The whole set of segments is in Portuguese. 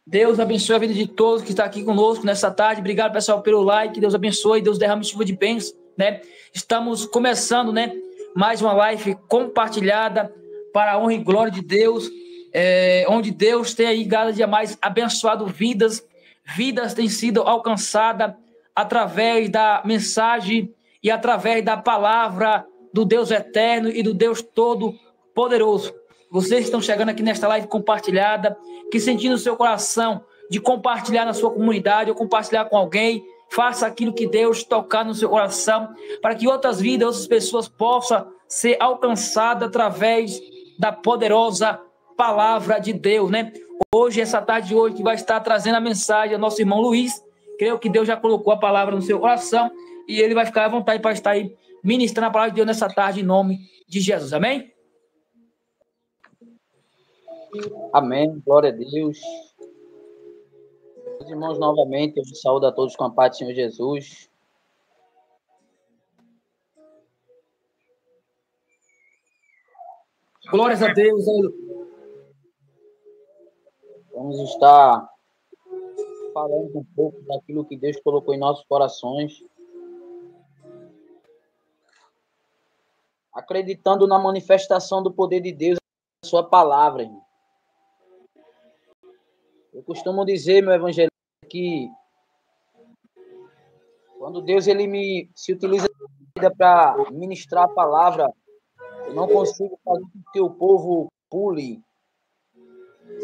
Deus abençoe a vida de todos que estão aqui conosco nessa tarde. Obrigado, pessoal, pelo like. Deus abençoe, Deus derrame chuva de bênçãos, né? Estamos começando, né? Mais uma live compartilhada para a honra e glória de Deus, onde Deus tem aí cada dia mais abençoado vidas. Vidas têm sido alcançadas através da mensagem e através da palavra do Deus eterno e do Deus todo-poderoso. Vocês estão chegando aqui nesta live compartilhada, que sentindo o seu coração de compartilhar na sua comunidade ou compartilhar com alguém, faça aquilo que Deus tocar no seu coração, para que outras vidas, outras pessoas possam ser alcançadas através da poderosa palavra de Deus, né? Hoje, essa tarde de hoje, que vai estar trazendo a mensagem ao nosso irmão Luiz. Creio que Deus já colocou a palavra no seu coração e ele vai ficar à vontade para estar aí ministrando a palavra de Deus nessa tarde, em nome de Jesus. Amém? Amém, glória a Deus. Meus irmãos, novamente, eu saúdo a todos com a paz do Senhor Jesus. Glórias a Deus. Vamos estar falando um pouco daquilo que Deus colocou em nossos corações, acreditando na manifestação do poder de Deus na sua palavra, irmão. Eu costumo dizer, meu evangelista, que quando Deus ele se utiliza para ministrar a palavra, eu não consigo fazer com que o povo pule,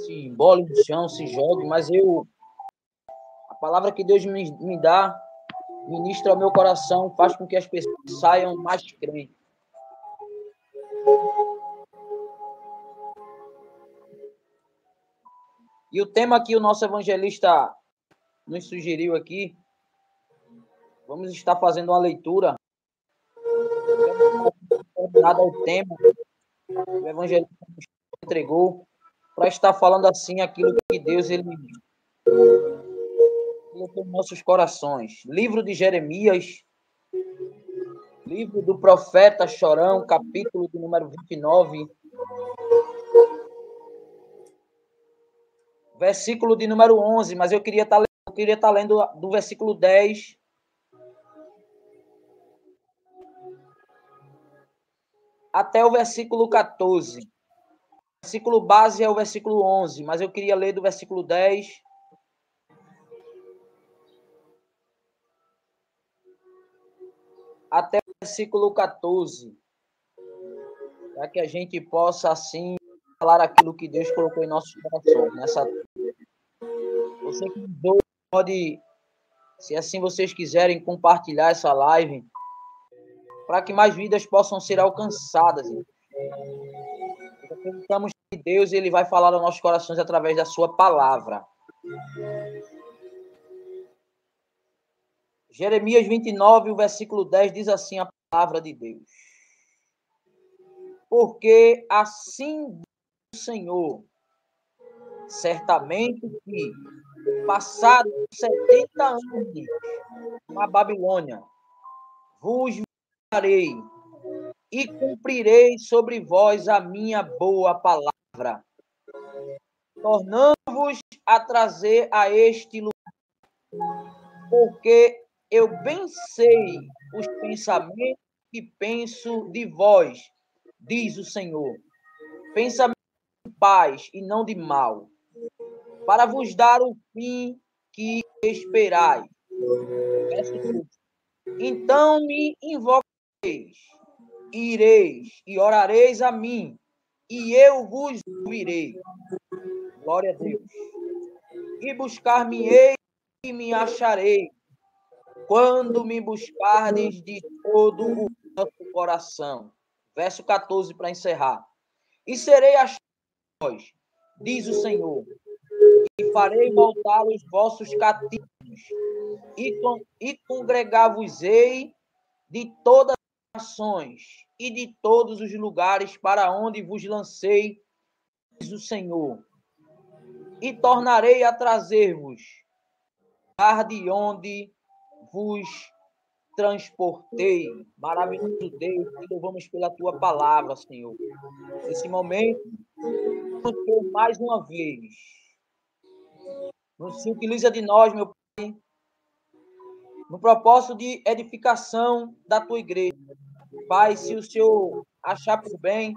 se embole no chão, se jogue, mas a palavra que Deus me dá, ministra ao meu coração, faz com que as pessoas saiam mais crentes. E o tema que o nosso evangelista nos sugeriu aqui, vamos estar fazendo uma leitura nada ao tema que o evangelista nos entregou, para estar falando assim aquilo que Deus ele colocou em nossos corações. Livro de Jeremias, livro do profeta Chorão, capítulo de número 29, versículo de número 11, mas eu queria estar lendo do versículo 10 até o versículo 14. O versículo base é o versículo 11, mas eu queria ler do versículo 10 até o versículo 14, para que a gente possa, assim, falar aquilo que Deus colocou em nossos corações. Você que pode, se assim vocês quiserem, compartilhar essa live, para que mais vidas possam ser alcançadas. Acreditamos que Deus ele vai falar aos nossos corações através da sua palavra. Jeremias 29, o versículo 10, diz assim a palavra de Deus. Porque assim diz o Senhor, certamente que, passados 70 anos na Babilônia, vos mirarei e cumprirei sobre vós a minha boa palavra, tornando-vos a trazer a este lugar, porque eu bem sei os pensamentos que penso de vós, diz o Senhor, pensamentos de paz e não de mal, para vos dar o fim que esperais. Então me invocareis, ireis e orareis a mim, e eu vos ouvirei. Glória a Deus. E buscar-me-ei e me acharei, quando me buscardes de todo o vosso coração. Verso 14 para encerrar. E serei achado vós, diz o Senhor, e farei voltar os vossos cativos, e congregar-vos-ei de todas as nações e de todos os lugares para onde vos lancei, diz o Senhor, e tornarei a trazer-vos de onde vos transportei. Maravilhoso Deus, te louvamos pela tua palavra, Senhor. Nesse momento, mais uma vez, Se utiliza de nós, meu Pai, no propósito de edificação da tua igreja. Pai, se o Senhor achar por bem,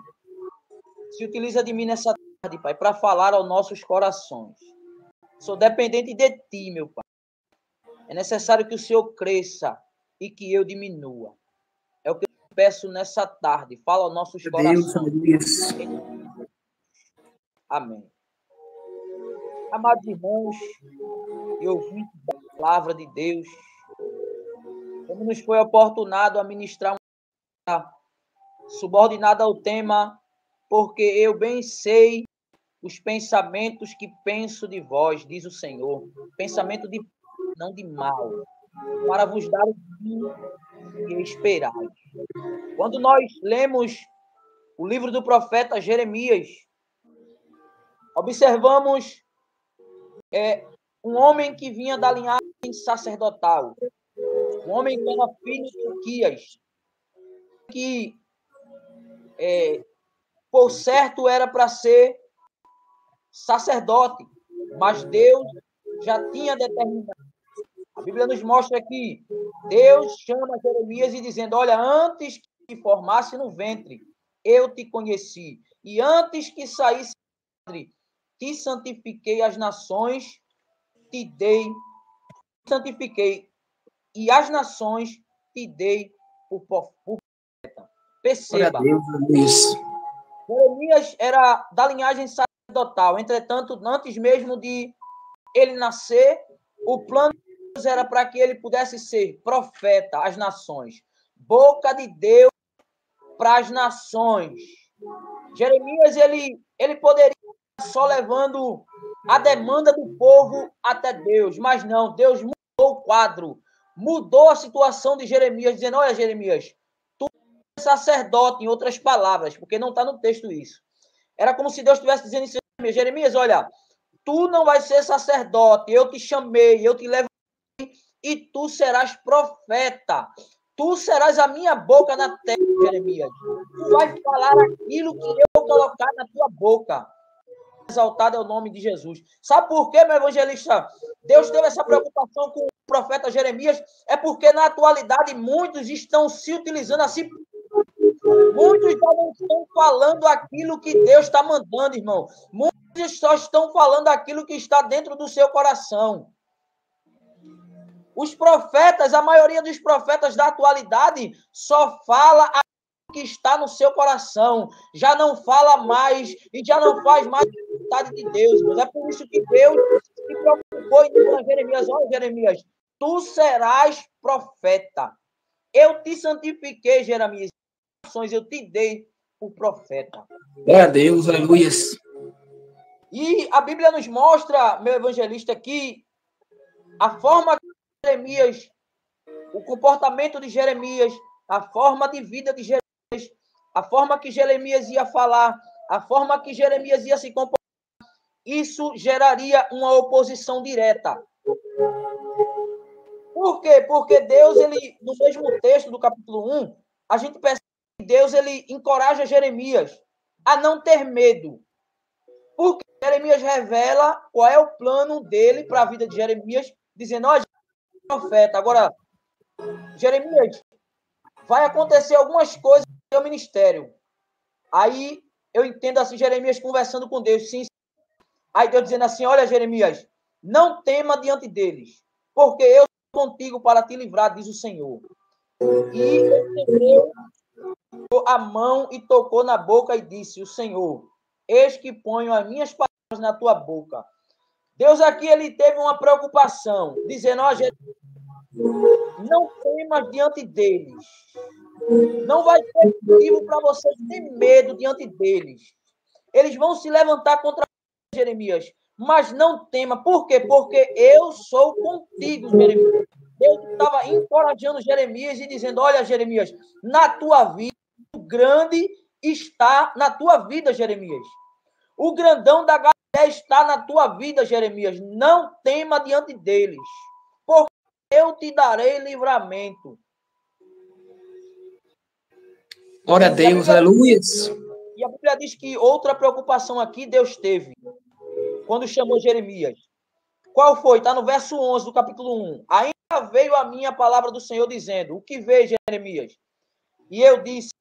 se utiliza de mim nessa tarde, Pai, para falar aos nossos corações. Sou dependente de ti, meu Pai. É necessário que o Senhor cresça e que eu diminua. É o que eu peço nessa tarde. Fala aos nossos corações. Deus. Amém. Amados irmãos e ouvintes da palavra de Deus, como nos foi oportunado a ministrar uma subordinada ao tema, porque eu bem sei os pensamentos que penso de vós, diz o Senhor, pensamento de não de mal, para vos dar o fim que esperais. Quando nós lemos o livro do profeta Jeremias, observamos um homem que vinha da linhagem sacerdotal, um homem que era filho de Uquias, que, por certo, era para ser sacerdote, mas Deus já tinha determinado. A Bíblia nos mostra que Deus chama Jeremias e dizendo, olha, antes que te formasse no ventre, eu te conheci, e antes que saísse do ventre, te santifiquei as nações, santifiquei, e as nações te dei por profeta. Perceba, Jeremias era da linhagem sacerdotal, entretanto, antes mesmo de ele nascer, o plano de Deus era para que ele pudesse ser profeta às nações, boca de Deus para as nações. Jeremias, ele poderia estar só levando a demanda do povo até Deus, mas não, Deus mudou o quadro, mudou a situação de Jeremias, dizendo, olha, Jeremias, tu és sacerdote, em outras palavras, porque não está no texto isso. Era como se Deus estivesse dizendo isso, Jeremias, olha, tu não vais ser sacerdote, eu te chamei, eu te levei, e tu serás profeta. Tu serás a minha boca na terra, Jeremias. Tu vais falar aquilo que eu vou colocar na tua boca. Exaltado é o nome de Jesus. Sabe por quê, meu evangelista? Deus teve essa preocupação com o profeta Jeremias, é porque na atualidade muitos estão se utilizando assim. Muitos já não estão falando aquilo que Deus está mandando, irmão. Muitos só estão falando aquilo que está dentro do seu coração. Os profetas, a maioria dos profetas da atualidade, só fala aquilo que está no seu coração. Já não fala mais e já não faz mais a vontade de Deus. Mas é por isso que Deus se preocupou e disse a Jeremias, olha, Jeremias, tu serás profeta. Eu te santifiquei, Jeremias, eu te dei o profeta. Glória a Deus, aleluia. E a Bíblia nos mostra, meu evangelista, que a forma que Jeremias, o comportamento de Jeremias, a forma de vida de Jeremias, a forma que Jeremias ia falar, a forma que Jeremias ia se comportar, isso geraria uma oposição direta. Por quê? Porque Deus, ele, no mesmo texto do capítulo 1, a gente percebe que Deus, ele encoraja Jeremias a não ter medo. Porque Jeremias revela qual é o plano dele para a vida de Jeremias, dizendo, ó, profeta, agora, Jeremias, vai acontecer algumas coisas no seu ministério. Aí, eu entendo assim, Jeremias conversando com Deus, sim. Aí Deus dizendo assim, olha, Jeremias, não tema diante deles, porque eu sou contigo para te livrar, diz o Senhor. E estendeu a mão e tocou na boca e disse, o Senhor, eis que ponho as minhas palavras na tua boca. Deus aqui, ele teve uma preocupação, dizendo, ó, Jeremias, não temas diante deles. Não vai ter motivo para você ter medo diante deles. Eles vão se levantar contra você, Jeremias, mas não tema. Por quê? Porque eu sou contigo, Jeremias. Deus estava encorajando Jeremias e dizendo, olha, Jeremias, na tua vida, o grande está na tua vida, Jeremias. O grandão da Galileia está na tua vida, Jeremias. Não tema diante deles, porque eu te darei livramento. Glória a Deus, aleluia. E a Bíblia diz que outra preocupação aqui Deus teve quando chamou Jeremias. Qual foi? Está no verso 11 do capítulo 1. Ainda veio a minha palavra do Senhor dizendo, o que vê, Jeremias? E eu disse,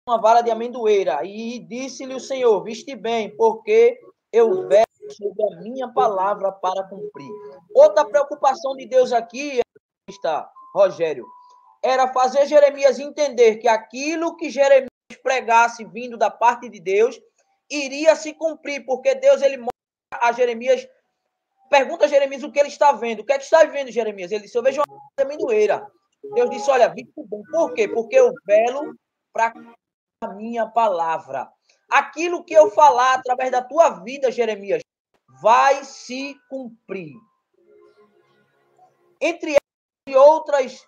uma vara de amendoeira. E disse-lhe o Senhor, viste bem, porque eu vejo sobre a minha palavra para cumprir. Outra preocupação de Deus aqui, está, Rogério, era fazer Jeremias entender que aquilo que Jeremias pregasse vindo da parte de Deus iria se cumprir, porque Deus ele mostra a Jeremias, pergunta a Jeremias o que ele está vendo. O que é que está vendo, Jeremias? Ele disse, eu vejo uma amendoeira. Deus disse, olha, viste bem. Por quê? Porque eu velo para a minha palavra. Aquilo que eu falar através da tua vida, Jeremias, vai se cumprir. Entre outras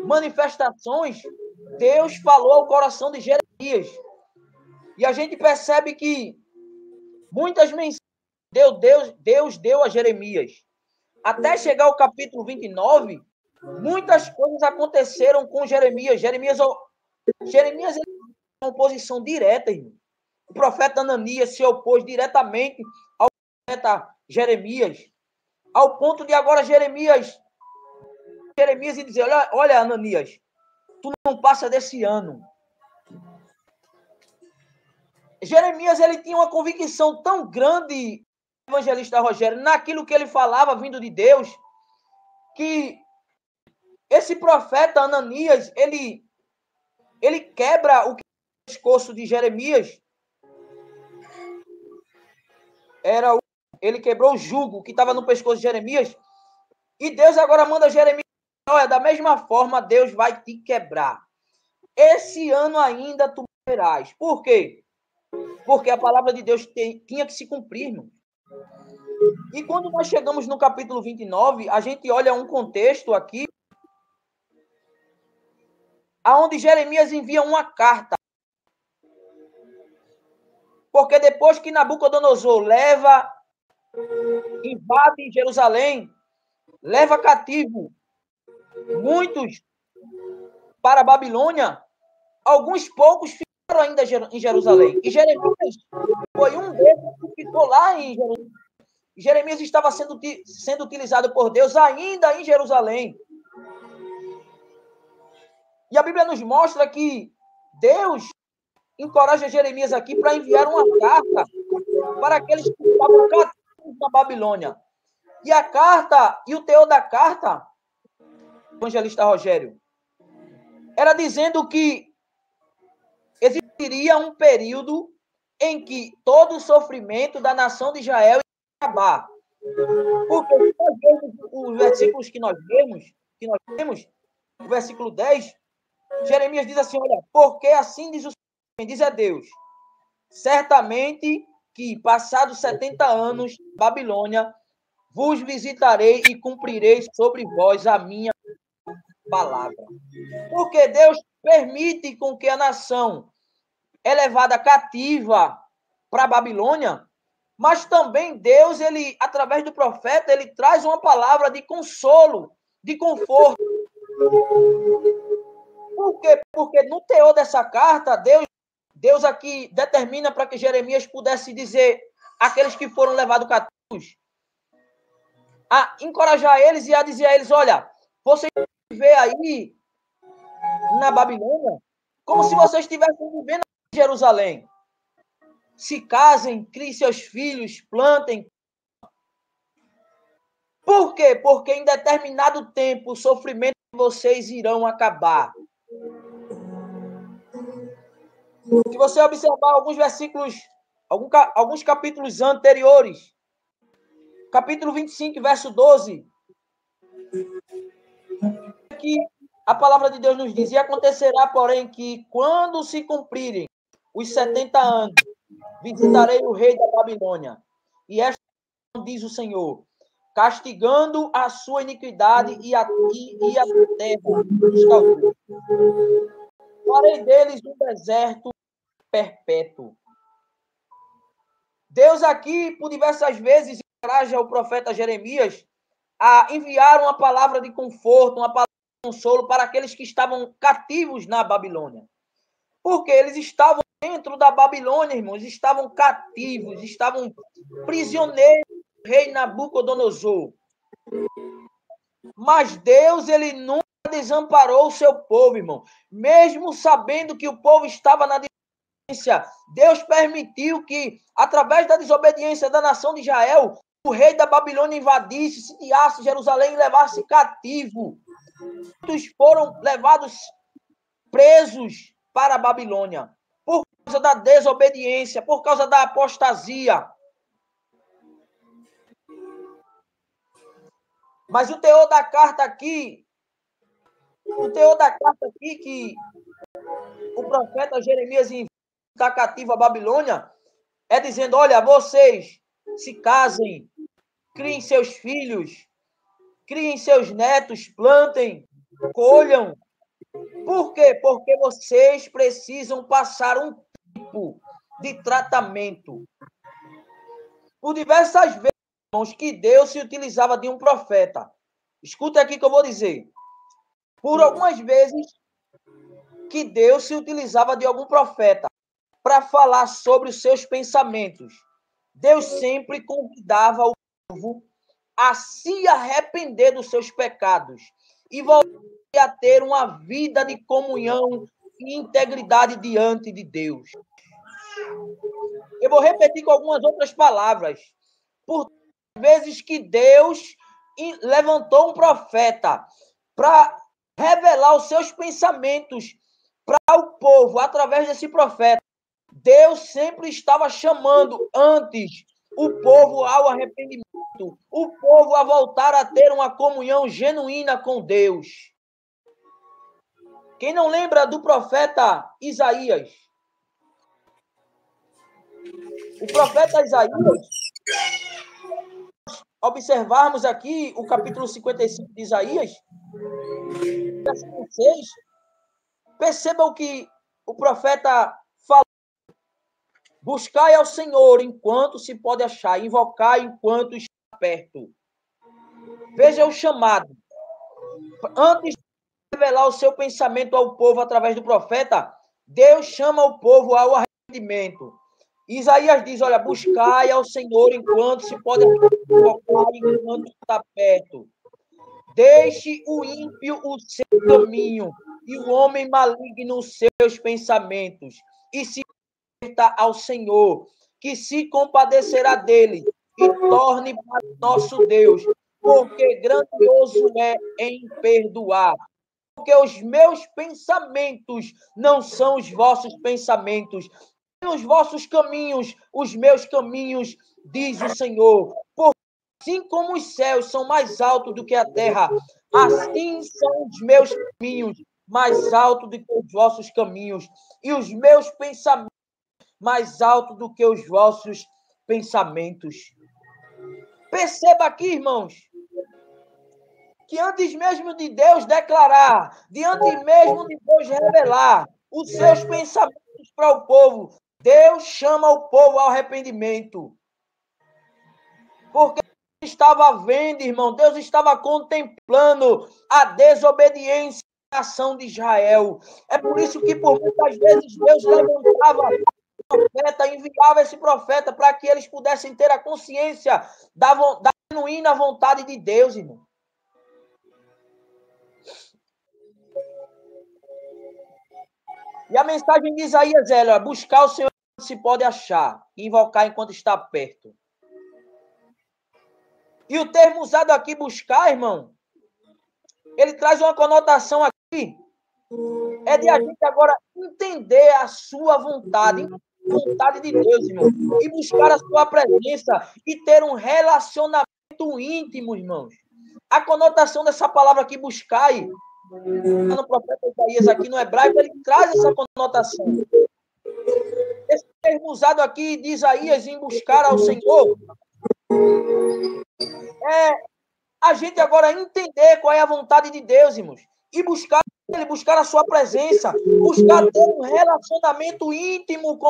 manifestações, Deus falou ao coração de Jeremias. E a gente percebe que muitas mensagens Deus deu a Jeremias. Até chegar ao capítulo 29, muitas coisas aconteceram com Jeremias. Jeremias ele uma oposição direta, irmão. O profeta Ananias se opôs diretamente ao profeta Jeremias, ao ponto de agora Jeremias e dizer, olha, Ananias, tu não passa desse ano. Jeremias, ele tinha uma convicção tão grande, evangelista Rogério, naquilo que ele falava vindo de Deus, que esse profeta Ananias, ele quebra o pescoço de Jeremias. Ele quebrou o jugo que estava no pescoço de Jeremias. E Deus agora manda Jeremias, olha, da mesma forma Deus vai te quebrar. Esse ano ainda tu morrerás. Por quê? Porque a palavra de Deus tinha que se cumprir, irmão. E quando nós chegamos no capítulo 29, a gente olha um contexto aqui, aonde Jeremias envia uma carta. Porque depois que Nabucodonosor invade Jerusalém, leva cativo muitos para a Babilônia, alguns poucos ficaram ainda em Jerusalém. E Jeremias foi um deles que ficou lá em Jerusalém. Jeremias estava sendo utilizado por Deus ainda em Jerusalém. E a Bíblia nos mostra que Deus encoraja Jeremias aqui para enviar uma carta para aqueles que estavam cativos na Babilônia. E a carta, e o teor da carta, evangelista Rogério, era dizendo que existiria um período em que todo o sofrimento da nação de Israel ia acabar. Porque os versículos que nós temos, o versículo 10, Jeremias diz assim, olha, porque assim diz a Deus, certamente que, passados 70 anos, Babilônia, vos visitarei e cumprirei sobre vós a minha palavra. Porque Deus permite com que a nação é levada cativa para a Babilônia, mas também Deus, ele, através do profeta, ele traz uma palavra de consolo, de conforto. Por quê? Porque no teor dessa carta, Deus aqui determina para que Jeremias pudesse dizer àqueles que foram levados cativos, a encorajar eles e a dizer a eles, olha, vocês vê aí na Babilônia como se vocês estivessem vivendo em Jerusalém. Se casem, criem seus filhos, plantem. Por quê? Porque em determinado tempo o sofrimento de vocês irão acabar. Se você observar alguns versículos, alguns capítulos anteriores, capítulo 25, verso 12, que a palavra de Deus nos diz, e acontecerá, porém, que quando se cumprirem os 70 anos, visitarei o rei da Babilônia, e esta diz o Senhor, castigando a sua iniquidade e a terra dos caldeus. Farei deles um deserto perpétuo. Deus aqui, por diversas vezes, encoraja o profeta Jeremias a enviar uma palavra de conforto, uma palavra de consolo para aqueles que estavam cativos na Babilônia. Porque eles estavam dentro da Babilônia, irmãos, estavam cativos, estavam prisioneiros do rei Nabucodonosor. Mas Deus, ele nunca desamparou o seu povo, irmão. Mesmo sabendo que o povo estava na desobediência, Deus permitiu que, através da desobediência da nação de Israel, o rei da Babilônia invadisse, sitiasse Jerusalém e levasse cativo. Muitos foram levados presos para a Babilônia por causa da desobediência, por causa da apostasia. Mas o teor da carta aqui que o profeta Jeremias envia cativo à Babilônia é dizendo: olha, vocês se casem, criem seus filhos, criem seus netos, plantem, colham. Por quê? Porque vocês precisam passar um tempo de tratamento. Por diversas vezes, irmãos, que Deus se utilizava de um profeta. Escuta aqui que eu vou dizer. Por algumas vezes que Deus se utilizava de algum profeta para falar sobre os seus pensamentos. Deus sempre convidava o povo a se arrepender dos seus pecados e voltar a ter uma vida de comunhão e integridade diante de Deus. Eu vou repetir com algumas outras palavras. Por vezes que Deus levantou um profeta para revelar os seus pensamentos para o povo através desse profeta, Deus sempre estava chamando antes o povo ao arrependimento, o povo a voltar a ter uma comunhão genuína com Deus. Quem não lembra do profeta Isaías? O profeta Isaías, observarmos aqui o capítulo 55 de Isaías, versículo 6, perceba o que o profeta fala. Buscai ao Senhor enquanto se pode achar, invocai enquanto está perto. Veja o chamado. Antes de revelar o seu pensamento ao povo através do profeta, Deus chama o povo ao arrependimento. Isaías diz, olha, buscai ao Senhor enquanto se pode achar, invocai enquanto está perto. Deixe o ímpio o seu caminho e o homem maligno os seus pensamentos, e se ao Senhor, que se compadecerá dele e torne para nosso Deus, porque grandioso é em perdoar. Porque os meus pensamentos não são os vossos pensamentos, os vossos caminhos, os meus caminhos, diz o Senhor. Porque assim como os céus são mais altos do que a terra, assim são os meus caminhos mais altos do que os vossos caminhos, e os meus pensamentos mais alto do que os vossos pensamentos. Perceba aqui, irmãos, que antes mesmo de Deus declarar, diante mesmo de Deus revelar os seus pensamentos para o povo, Deus chama o povo ao arrependimento. Porque Deus estava vendo, irmão, Deus estava contemplando a desobediência da nação de Israel. É por isso que, por muitas vezes, Deus levantava profeta, enviava esse profeta para que eles pudessem ter a consciência da genuína vontade de Deus, irmão. E a mensagem de Isaías é, buscar o Senhor enquanto se pode achar, e invocar enquanto está perto. E o termo usado aqui, buscar, irmão, ele traz uma conotação aqui, é de a gente agora entender a sua vontade de Deus, irmão, e buscar a sua presença e ter um relacionamento íntimo, irmãos. A conotação dessa palavra aqui, buscar, no profeta Isaías aqui no hebraico, ele traz essa conotação. Esse termo usado aqui de Isaías em buscar ao Senhor é a gente agora entender qual é a vontade de Deus, irmãos, e buscar ele, buscar a sua presença, buscar ter um relacionamento íntimo com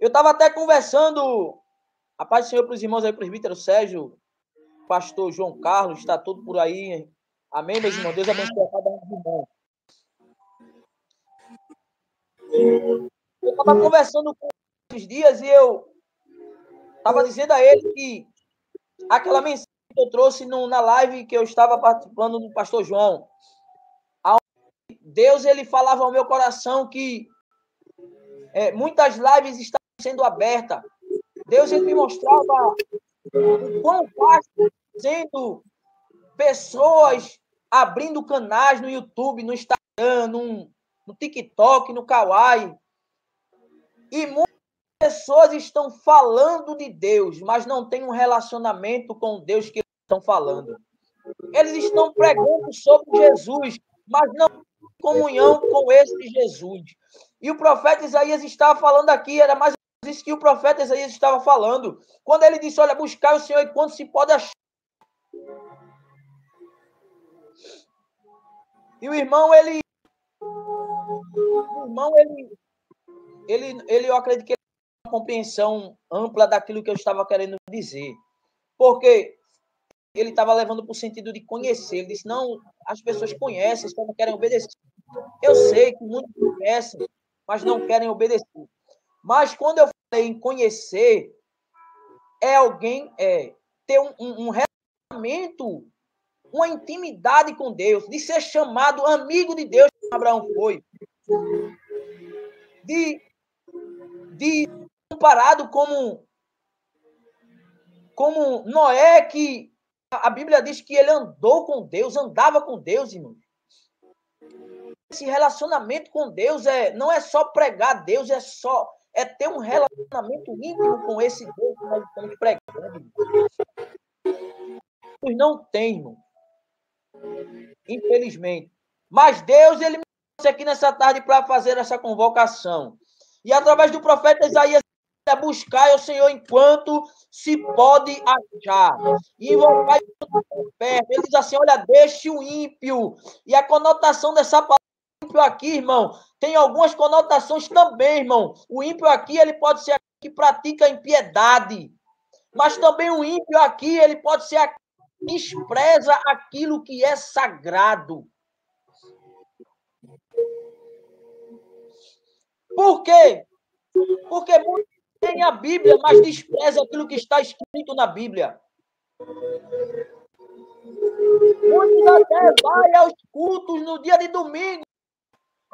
Eu estava até conversando, a paz do Senhor para os irmãos aí, presbítero Sérgio, pastor João Carlos, está tudo por aí. Amém, meus irmãos? Deus abençoe a cada um dos irmãos. Eu estava conversando com esses dias e eu Estava dizendo a ele que aquela mensagem que eu trouxe na live que eu estava participando do pastor João, Deus, ele falava ao meu coração que muitas lives estavam sendo abertas. Deus, ele me mostrava o quão vasto sendo pessoas abrindo canais no YouTube, no Instagram, no TikTok, no Kawaii. E muitas pessoas estão falando de Deus, mas não têm um relacionamento com Deus que eles estão falando. Eles estão pregando sobre Jesus, mas não têm comunhão com esse Jesus. E o profeta Isaías estava falando aqui, era mais ou menos isso que o profeta Isaías estava falando. Quando ele disse, olha, buscar o Senhor enquanto se pode achar. E o irmão, eu acredito que ele tem uma compreensão ampla daquilo que eu estava querendo dizer. Porque ele estava levando para o sentido de conhecer. Ele disse, não, as pessoas conhecem, só não querem obedecer. Eu sei que muitos conhecem, mas não querem obedecer. Mas quando eu falei em conhecer, ter um relacionamento, uma intimidade com Deus, de ser chamado amigo de Deus, como Abraão foi. De comparado como Noé, que a Bíblia diz que ele andou com Deus, andava com Deus, irmão. Esse relacionamento com Deus não é só pregar Deus, é ter um relacionamento íntimo com esse Deus que nós estamos pregando. Não tem, irmão. Infelizmente. Mas Deus, ele me trouxe aqui nessa tarde para fazer essa convocação. E através do profeta Isaías, buscar o Senhor enquanto se pode achar. E invocar perto. Ele diz assim, olha, deixe o ímpio. E a conotação dessa palavra ímpio aqui, irmão, tem algumas conotações também, irmão. O ímpio aqui, ele pode ser aquele que pratica impiedade. Mas também o ímpio aqui, ele pode ser aquele que despreza aquilo que é sagrado. Por quê? Porque muitos têm a Bíblia, mas desprezam aquilo que está escrito na Bíblia. Muitos até vai aos cultos no dia de domingo,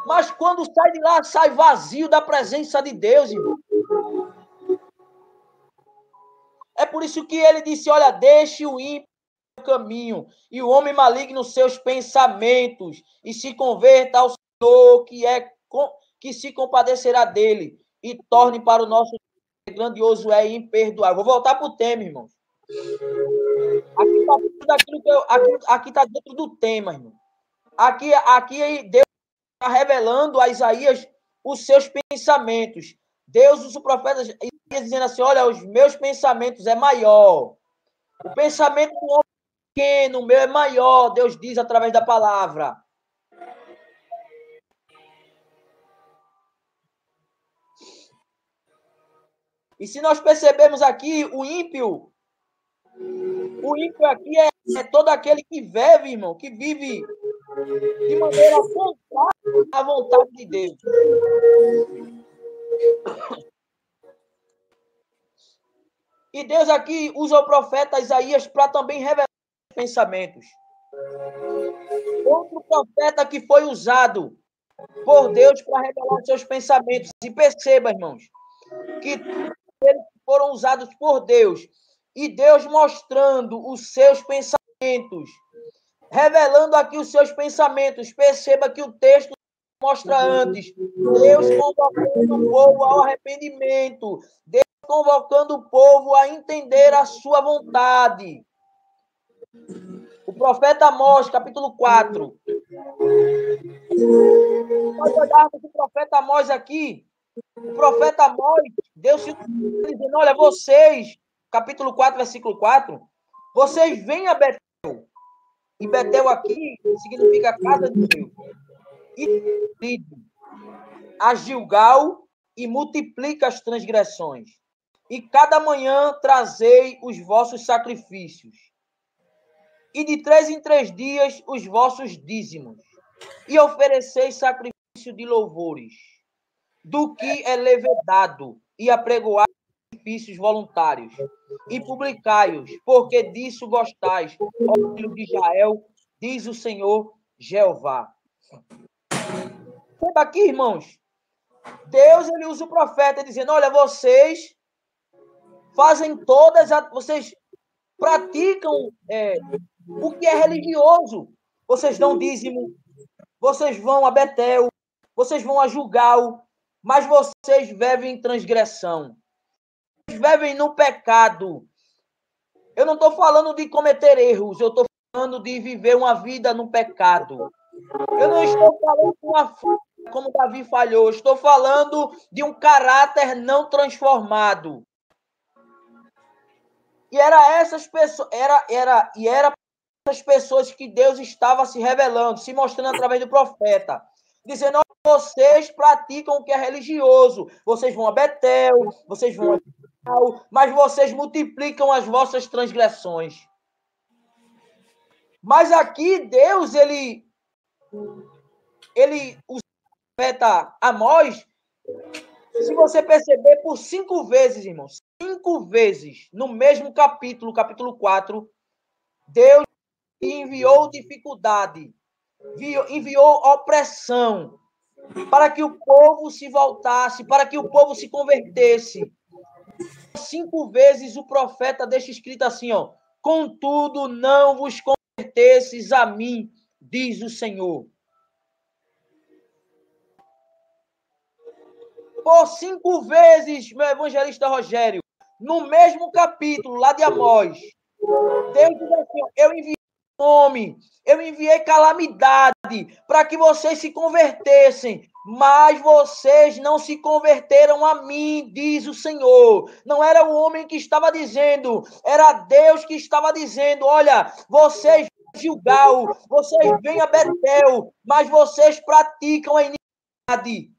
mas quando sai de lá, sai vazio da presença de Deus, irmão. É por isso que ele disse, olha, deixe o ímpio no caminho, e o homem maligno seus pensamentos, e se converta ao Senhor, que se compadecerá dele, e torne para o nosso grandioso e imperdoável. Vou voltar para o tema, irmão. Aqui está dentro do tema, irmão. Aqui Deus está revelando a Isaías os seus pensamentos. Deus, o profeta Isaías dizendo assim, olha, os meus pensamentos é maior. O pensamento do homem é pequeno, o meu é maior, Deus diz através da palavra. E se nós percebemos aqui, o ímpio aqui é todo aquele que vive, irmão, que vive de maneira contrária à vontade de Deus. E Deus aqui usa o profeta Isaías para também revelar os pensamentos. Outro profeta que foi usado por Deus para revelar seus pensamentos. E perceba, irmãos, que eles foram usados por Deus. E Deus mostrando os seus pensamentos, revelando aqui os seus pensamentos. Perceba que o texto mostra antes. Deus convocando o povo ao arrependimento. Deus convocando o povo a entender a sua vontade. O profeta Amós, capítulo 4. Nós olharmos o profeta Amós aqui. O profeta Amós, Deus se dizendo, olha, vocês, capítulo 4, versículo 4, vocês vêm a Betel. E Betel aqui significa casa de Deus. E a Gilgal e multiplica as transgressões. E cada manhã trazei os vossos sacrifícios. E de 3 em 3 dias os vossos dízimos. E ofereceis sacrifício de louvores, do que é levedado, e apregoai sacrifícios voluntários e publicai-os, porque disso gostais, ó filho de Israel, diz o Senhor Jeová. Perceba aqui, irmãos, Deus ele usa o profeta dizendo, olha, vocês fazem vocês praticam o que é religioso. Vocês dão dízimo, vocês vão a Betel, vocês vão a Gilgal, mas vocês vivem em transgressão. Vocês vivem no pecado. Eu não estou falando de cometer erros, eu estou falando de viver uma vida no pecado. Eu não estou falando de uma falha como Davi falhou, estou falando de um caráter não transformado. E era essas pessoas, era essas pessoas que Deus estava se revelando, se mostrando através do profeta, dizendo: vocês praticam o que é religioso, vocês vão a Betel, vocês vão a Gilgal, mas vocês multiplicam as vossas transgressões. Mas aqui Deus ele o profeta Amós, se você perceber, por 5 vezes, irmãos, 5 vezes, no mesmo capítulo, capítulo 4, Deus enviou dificuldade, enviou opressão, para que o povo se voltasse, para que o povo se convertesse. 5 vezes o profeta deixa escrito assim, ó: contudo, não vos convertesses a mim, diz o Senhor. Por 5 vezes, meu evangelista Rogério, no mesmo capítulo lá de Amós, Deus diz assim: eu enviei fome, eu enviei calamidade para que vocês se convertessem, mas vocês não se converteram a mim, diz o Senhor. Não era o homem que estava dizendo, era Deus que estava dizendo: olha, vocês vêm a Gilgal, vocês vêm a Betel, mas vocês praticam a iniquidade.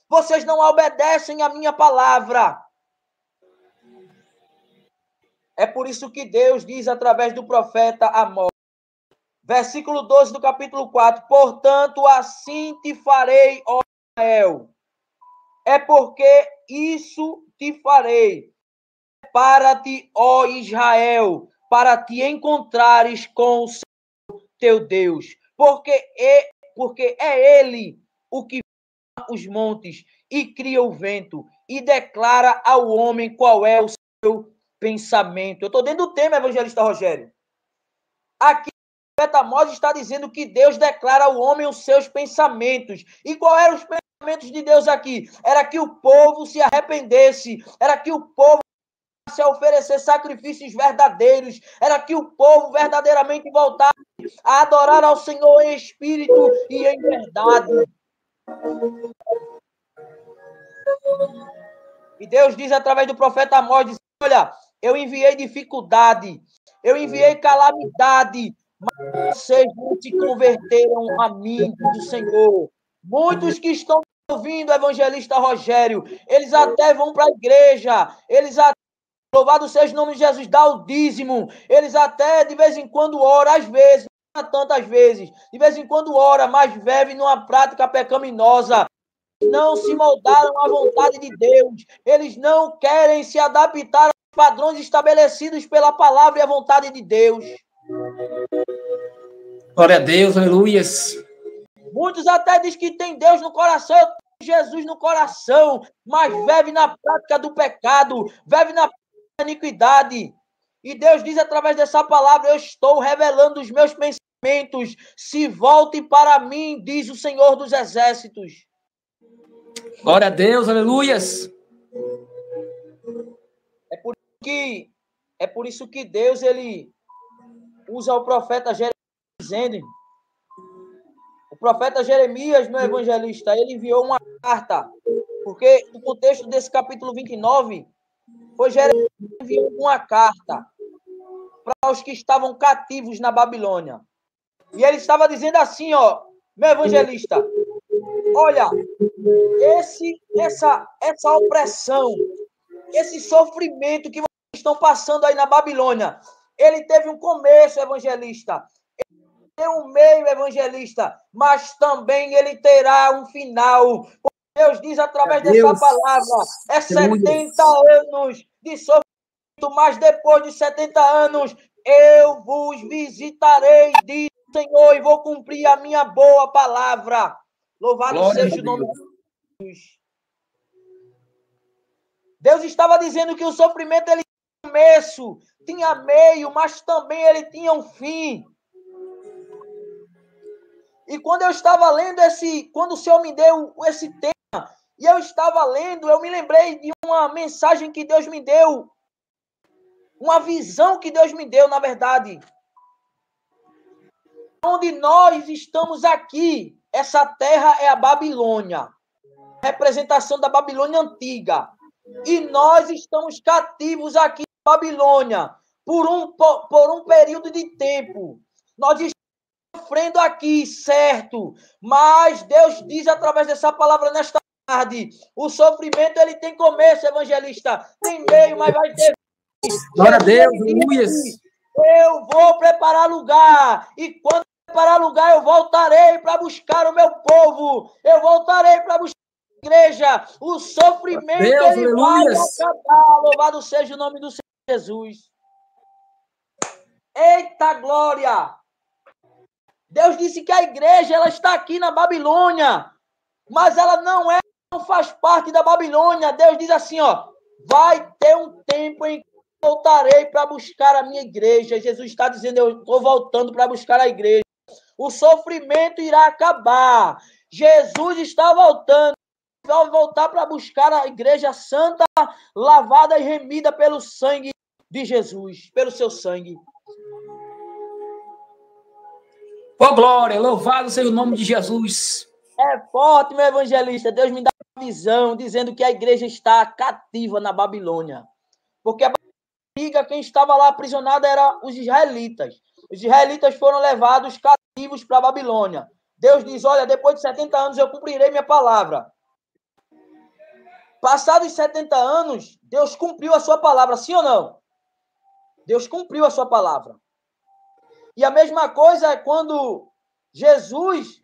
Vocês não obedecem a minha palavra. É por isso que Deus diz através do profeta Amós, versículo 12 do capítulo 4, portanto, assim te farei, ó Israel. É porque isso te farei. Prepara-te, ó Israel, para te encontrares com o Senhor teu Deus. Porque é Ele o que os montes e cria o vento e declara ao homem qual é o seu pensamento. Eu estou dentro do tema, evangelista Rogério. Aqui o profeta Amós está dizendo que Deus declara ao homem os seus pensamentos. E qual eram os pensamentos de Deus aqui? Era que o povo se arrependesse, era que o povo se oferecer sacrifícios verdadeiros, era que o povo verdadeiramente voltasse a adorar ao Senhor em espírito e em verdade. E Deus diz através do profeta Amós, diz: olha, eu enviei dificuldade, eu enviei calamidade, mas vocês não se converteram a mim, diz o Senhor. Muitos que estão ouvindo, evangelista Rogério, eles até vão para a igreja, eles até, louvado seja o nome de Jesus, dá o dízimo, eles até de vez em quando oram, às vezes, não tantas vezes, de vez em quando ora, mas vive numa prática pecaminosa. Não se moldaram à vontade de Deus. Eles não querem se adaptar aos padrões estabelecidos pela palavra e a vontade de Deus. Glória a Deus, aleluias. Muitos até dizem que tem Deus no coração, eu tenho Jesus no coração, mas vive na prática do pecado, vive na prática da iniquidade. E Deus diz através dessa palavra: eu estou revelando os meus pensamentos. Se volte para mim, diz o Senhor dos Exércitos. Glória a Deus, aleluias. É por isso que Deus ele usa o profeta Jeremias dizendo. O profeta Jeremias, no evangelista, ele enviou uma carta, porque o contexto desse capítulo 29 foi Jeremias que enviou uma carta para os que estavam cativos na Babilônia. E ele estava dizendo assim, ó, meu evangelista, olha, essa opressão, esse sofrimento que vocês estão passando aí na Babilônia, ele teve um começo, evangelista, ele tem um meio, evangelista, mas também ele terá um final. Deus diz através dessa palavra, 70 anos de sofrimento, mas depois de 70 anos, eu vos visitarei, diz o Senhor, e vou cumprir a minha boa palavra. Louvado Glória seja o nome de Jesus. Deus estava dizendo que o sofrimento ele tinha começo, tinha meio, mas também ele tinha um fim. E quando eu estava lendo quando o Senhor me deu esse tema, e eu estava lendo, eu me lembrei de uma mensagem que Deus me deu, uma visão que Deus me deu, na verdade. Onde nós estamos aqui, essa terra é a Babilônia, representação da Babilônia antiga. E nós estamos cativos aqui na Babilônia por um período de tempo. Nós estamos sofrendo aqui, certo? Mas Deus diz através dessa palavra nesta tarde, o sofrimento ele tem começo, evangelista, tem meio, mas vai ter fim. Glória a Deus, aleluia. Eu vou preparar lugar, e quando preparar lugar, eu voltarei para buscar o meu povo, eu voltarei para buscar a igreja, o sofrimento Deus, ele vai acabar, louvado seja o nome do Senhor Jesus. Eita glória! Deus disse que a igreja ela está aqui na Babilônia, mas ela não faz parte da Babilônia. Deus diz assim, ó, vai ter um tempo em que eu voltarei para buscar a minha igreja. Jesus está dizendo, eu estou voltando para buscar a igreja. O sofrimento irá acabar. Jesus está voltando. Vai voltar para buscar a igreja santa, lavada e remida pelo sangue de Jesus, pelo seu sangue. Oh, glória, louvado seja o nome de Jesus. É forte, meu evangelista. Deus me dá uma visão dizendo que a igreja está cativa na Babilônia. Porque a Babilônia, quem estava lá aprisionado eram os israelitas. Os israelitas foram levados cativos para a Babilônia. Deus diz, olha, depois de 70 anos eu cumprirei minha palavra. Passados 70 anos, Deus cumpriu a sua palavra, sim ou não? Deus cumpriu a sua palavra. E a mesma coisa é quando Jesus,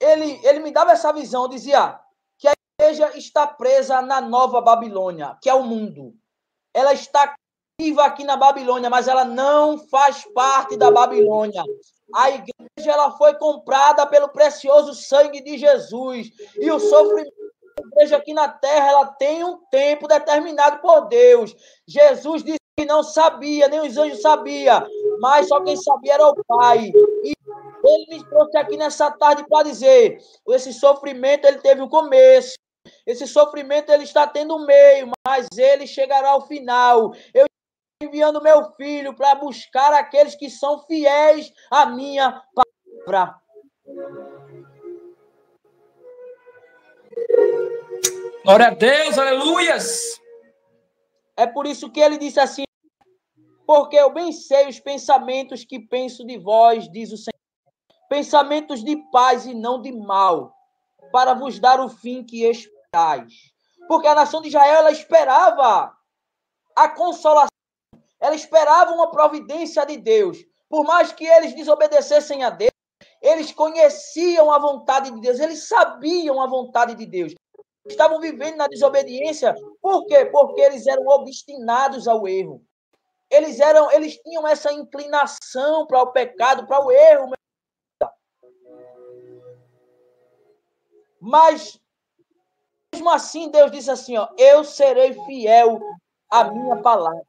ele me dava essa visão, dizia que a igreja está presa na nova Babilônia, que é o mundo. Ela está viva aqui na Babilônia, mas ela não faz parte da Babilônia. A igreja ela foi comprada pelo precioso sangue de Jesus. E o sofrimento da igreja aqui na terra, ela tem um tempo determinado por Deus. Jesus disse que não sabia, nem os anjos sabiam, mas só quem sabia era o Pai. E ele me trouxe aqui nessa tarde para dizer, esse sofrimento ele teve um começo, esse sofrimento ele está tendo um meio, mas ele chegará ao final. Eu estou enviando meu filho para buscar aqueles que são fiéis à minha palavra. Glória a Deus, aleluias. É por isso que ele disse assim, porque eu bem sei os pensamentos que penso de vós, diz o Senhor, pensamentos de paz e não de mal, para vos dar o fim que esperais. Porque a nação de Israel, ela esperava a consolação, ela esperava uma providência de Deus. Por mais que eles desobedecessem a Deus, eles conheciam a vontade de Deus, eles sabiam a vontade de Deus. Estavam vivendo na desobediência. Por quê? Porque eles eram obstinados ao erro. Eles tinham essa inclinação para o pecado, para o erro. Mas, mesmo assim, Deus disse assim, ó, eu serei fiel à minha palavra.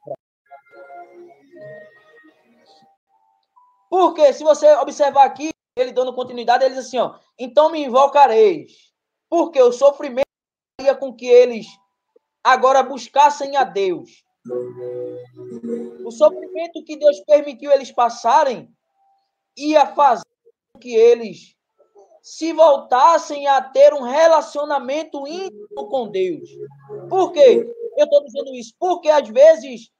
Porque, se você observar aqui, ele dando continuidade, ele diz assim, ó, então me invocareis. Porque o sofrimento faria com que eles agora buscassem a Deus. O sofrimento que Deus permitiu eles passarem ia fazer com que eles se voltassem a ter um relacionamento íntimo com Deus. Por quê? Eu estou dizendo isso porque, às vezes,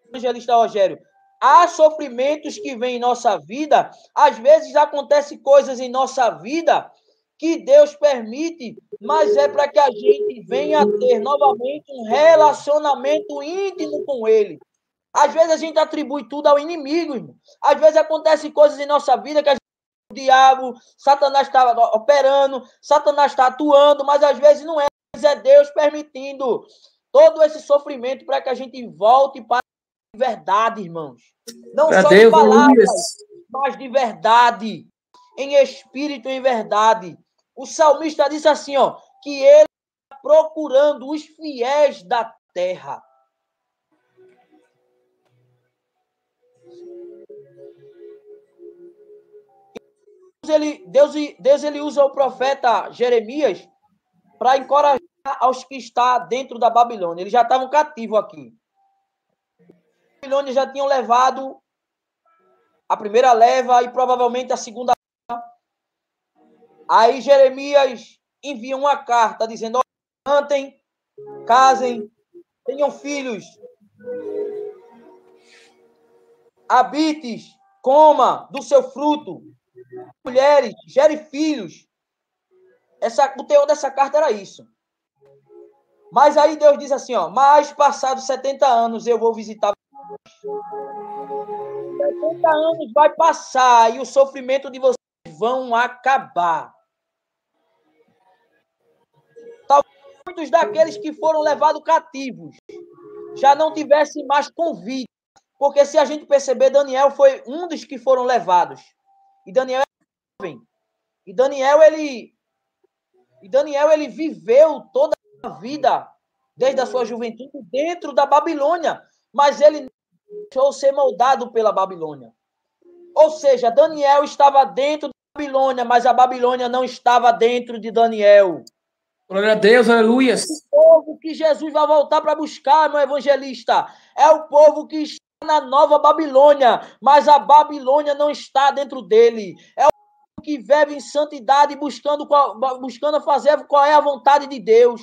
evangelista Rogério, há sofrimentos que vêm em nossa vida, às vezes acontecem coisas em nossa vida que Deus permite, mas é para que a gente venha ter novamente um relacionamento íntimo com Ele. Às vezes a gente atribui tudo ao inimigo, irmão. Às vezes acontecem coisas em nossa vida que a gente o diabo, Satanás está operando, Satanás está atuando, mas às vezes não é, mas é Deus permitindo. todo esse sofrimento para que a gente volte para a verdade, irmãos. Não Pra só Deus, de palavras, aleluia. mas de verdade, em espírito e em verdade. O salmista diz assim, ó, que ele está procurando os fiéis da terra. Deus ele usa o profeta Jeremias para encorajar aos que estão dentro da Babilônia. Eles já estavam cativos aqui. A Babilônia já tinham levado a primeira leva e provavelmente a segunda leva. Aí Jeremias envia uma carta dizendo: cantem, casem, tenham filhos, habites, coma do seu fruto, mulheres, gere filhos. O teor dessa carta era isso. Mas aí Deus diz assim, ó, mas passados 70 anos eu vou visitar. 70 anos vai passar e o sofrimento de vocês vão acabar. Talvez muitos daqueles que foram levados cativos já não tivessem mais convite. Porque se a gente perceber, Daniel foi um dos que foram levados. E Daniel é jovem. E Daniel, ele viveu toda a vida, desde a sua juventude, dentro da Babilônia. Mas ele não deixou ser moldado pela Babilônia. Ou seja, Daniel estava dentro da Babilônia, mas a Babilônia não estava dentro de Daniel. Glória a Deus, aleluia. O povo que Jesus vai voltar para buscar, meu evangelista, é o povo que está na nova Babilônia, mas a Babilônia não está dentro dele. É o povo que vive em santidade, buscando fazer qual é a vontade de Deus.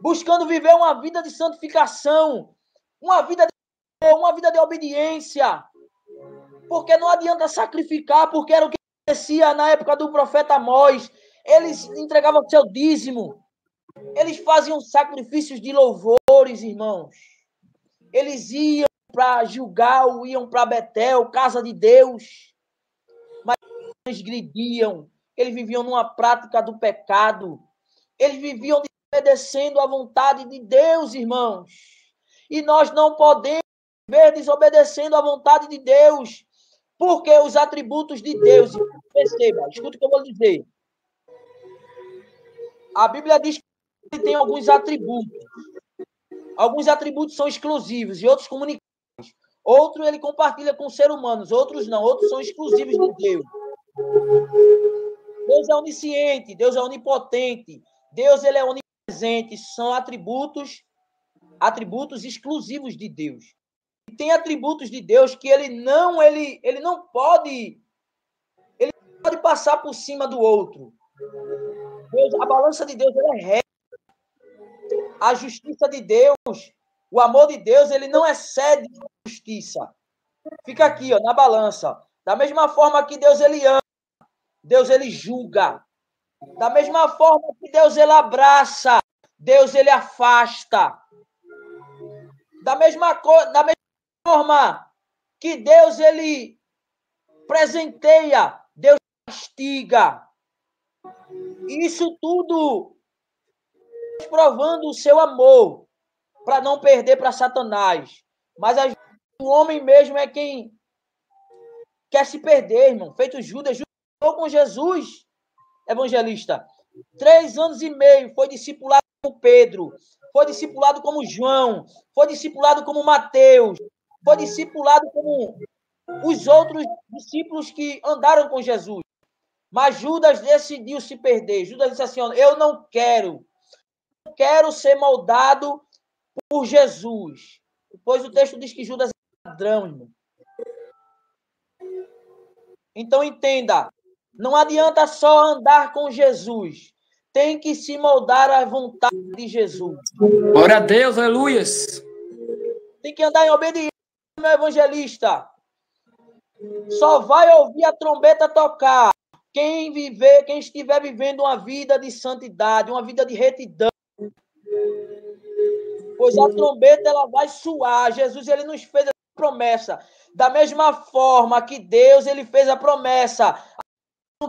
Buscando viver uma vida de santificação, uma vida de obediência. Porque não adianta sacrificar, porque era o que acontecia na época do profeta Amós. Eles entregavam seu dízimo. Eles faziam sacrifícios de louvores, irmãos. Eles iam para Gilgal, iam para Betel, casa de Deus. Mas eles transgrediam. Eles viviam numa prática do pecado. Eles viviam desobedecendo à vontade de Deus, irmãos. E nós não podemos viver desobedecendo à vontade de Deus. Porque os atributos de Deus, perceba, escuta o que eu vou dizer. A Bíblia diz que ele tem alguns atributos. Alguns atributos são exclusivos e outros comunicáveis. Outros ele compartilha com os seres humanos, outros não. Outros são exclusivos de Deus. Deus é onisciente, Deus é onipotente, Deus ele é onipresente. São atributos exclusivos de Deus. E tem atributos de Deus que ele não pode passar por cima do outro. A balança de Deus é reta. A justiça de Deus, o amor de Deus, ele não excede a justiça. Fica aqui, ó, na balança. Da mesma forma que Deus ele ama, Deus ele julga. Da mesma forma que Deus ele abraça, Deus ele afasta. Da mesma forma que Deus ele presenteia, Deus castiga. Isso tudo provando o seu amor para não perder para Satanás. Mas o homem mesmo é quem quer se perder, irmão. Feito Judas com Jesus, evangelista. 3 anos e meio foi discipulado como Pedro, foi discipulado como João, foi discipulado como Mateus, foi discipulado como os outros discípulos que andaram com Jesus. Mas Judas decidiu se perder. Judas disse assim, eu não quero ser moldado por Jesus. Pois o texto diz que Judas é ladrão, irmão. Então entenda, não adianta só andar com Jesus. Tem que se moldar à vontade de Jesus. Glória a Deus, aleluia. Tem que andar em obediência, meu evangelista. Só vai ouvir a trombeta tocar quem estiver vivendo uma vida de santidade, uma vida de retidão. Pois a trombeta ela vai soar. Jesus ele nos fez a promessa. Da mesma forma que Deus ele fez a promessa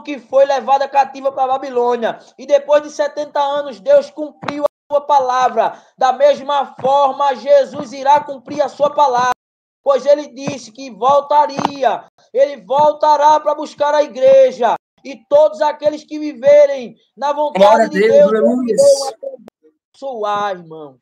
que foi levada cativa para a Babilônia. E depois de 70 anos, Deus cumpriu sua palavra. Da mesma forma, Jesus irá cumprir a sua palavra, pois ele disse que voltaria. Ele voltará para buscar a igreja. E todos aqueles que viverem na vontade de Deus irão abençoar, irmãos.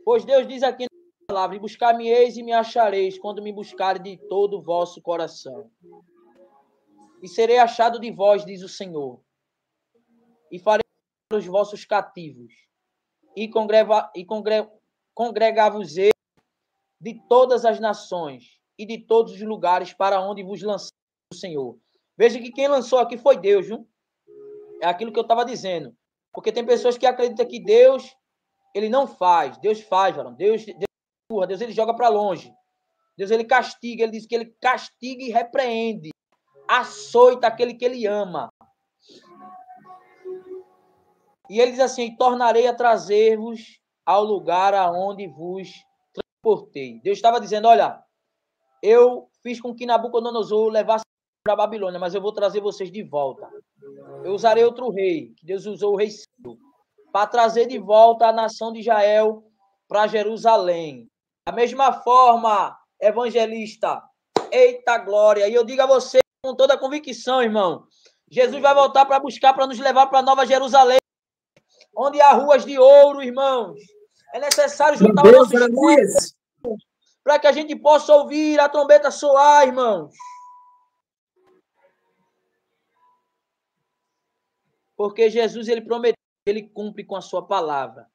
Pois Deus diz aqui na palavra: e buscar-me-eis e me achareis, quando me buscarem de todo o vosso coração. E serei achado de vós, diz o Senhor, e farei os vossos cativos, e congregar-vos-ei de todas as nações e de todos os lugares para onde vos lançou o Senhor. Veja que quem lançou aqui foi Deus, viu? É aquilo que eu estava dizendo. Porque tem pessoas que acreditam que Deus, ele não faz. Deus faz, varão. Deus ele joga para longe. Deus, ele castiga. Ele diz que ele castiga e repreende. Açoita aquele que ele ama. E ele diz assim: tornarei a trazer-vos ao lugar aonde vos transportei. Deus estava dizendo: olha, eu fiz com que Nabucodonosor levasse para a Babilônia, mas eu vou trazer vocês de volta. Eu usarei outro rei, que Deus usou o rei Ciro, para trazer de volta a nação de Israel para Jerusalém. Da mesma forma, evangelista, eita glória! E eu digo a você com toda a convicção, irmão, Jesus vai voltar para buscar, para nos levar para Nova Jerusalém, onde há ruas de ouro, irmãos. É necessário juntar o nosso espírito para que a gente possa ouvir a trombeta soar, irmãos. Porque Jesus, ele prometeu, ele cumpre com a sua palavra.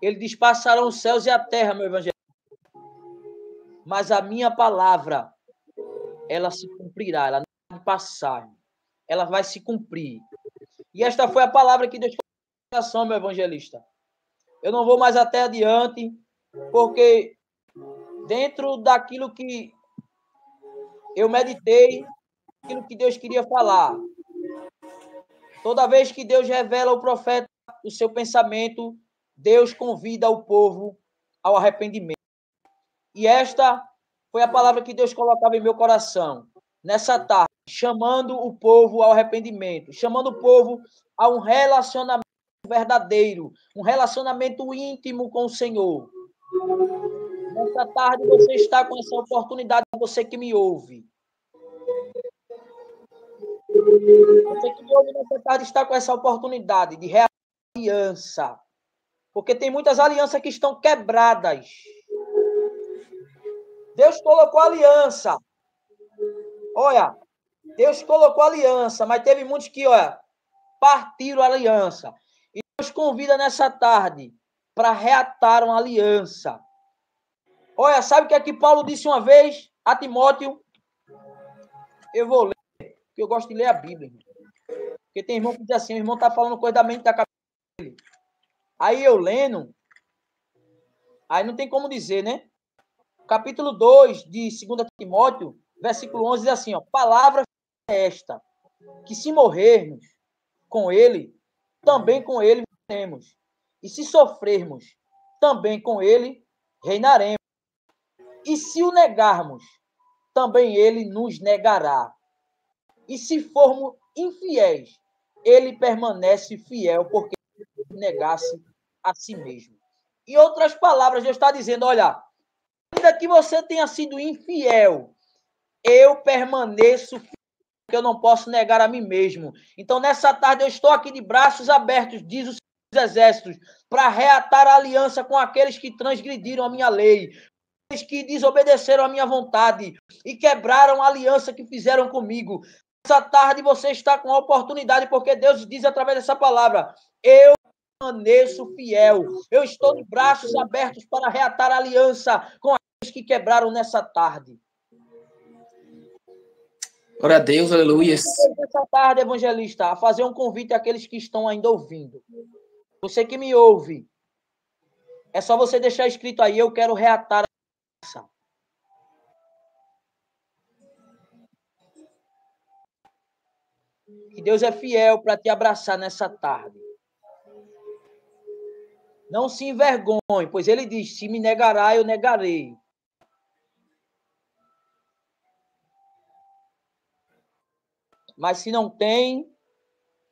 Ele diz: passarão os céus e a terra, meu evangelho. Mas a minha palavra, ela se cumprirá, ela não vai passar. Ela vai se cumprir. E esta foi a palavra que Deus colocou no coração, meu evangelista. Eu não vou mais até adiante, porque dentro daquilo que eu meditei, aquilo que Deus queria falar. Toda vez que Deus revela ao profeta o seu pensamento, Deus convida o povo ao arrependimento. E esta foi a palavra que Deus colocava em meu coração, nessa tarde, chamando o povo ao arrependimento, chamando o povo a um relacionamento verdadeiro, um relacionamento íntimo com o Senhor. Nessa tarde você está com essa oportunidade, você que me ouve. Você que me ouve nessa tarde está com essa oportunidade de realizar aliança. Porque tem muitas alianças que estão quebradas. Deus colocou aliança. Olha, Deus colocou aliança, mas teve muitos que, olha, partiram a aliança. E Deus convida nessa tarde para reatar uma aliança. Olha, sabe o que é que Paulo disse uma vez a Timóteo? Eu vou ler, porque eu gosto de ler a Bíblia. Porque tem irmão que diz assim, o irmão está falando coisa da mente da cabeça dele. Aí eu lendo, aí não tem como dizer, né? Capítulo 2 de 2 Timóteo, versículo 11, diz assim, ó, palavra é esta, que se morrermos com ele, também com ele viveremos. E se sofrermos, também com ele reinaremos. E se o negarmos, também ele nos negará. E se formos infiéis, ele permanece fiel, porque negasse a si mesmo. Em outras palavras, Deus está dizendo, olha, ainda que você tenha sido infiel, eu permaneço fiel, porque eu não posso negar a mim mesmo. Então, nessa tarde, eu estou aqui de braços abertos, diz o Senhor dos Exércitos, para reatar a aliança com aqueles que transgrediram a minha lei, aqueles que desobedeceram a minha vontade e quebraram a aliança que fizeram comigo. Nessa tarde, você está com a oportunidade, porque Deus diz através dessa palavra, eu permaneço fiel. Eu estou de braços abertos para reatar a aliança com aqueles que quebraram nessa tarde. Glória a Deus, aleluia. Nessa tarde, evangelista, a fazer um convite àqueles que estão ainda ouvindo. Você que me ouve, é só você deixar escrito aí, eu quero reatar a aliança. Que Deus é fiel para te abraçar nessa tarde. Não se envergonhe, pois ele diz, se me negará, eu negarei. Mas se não tem,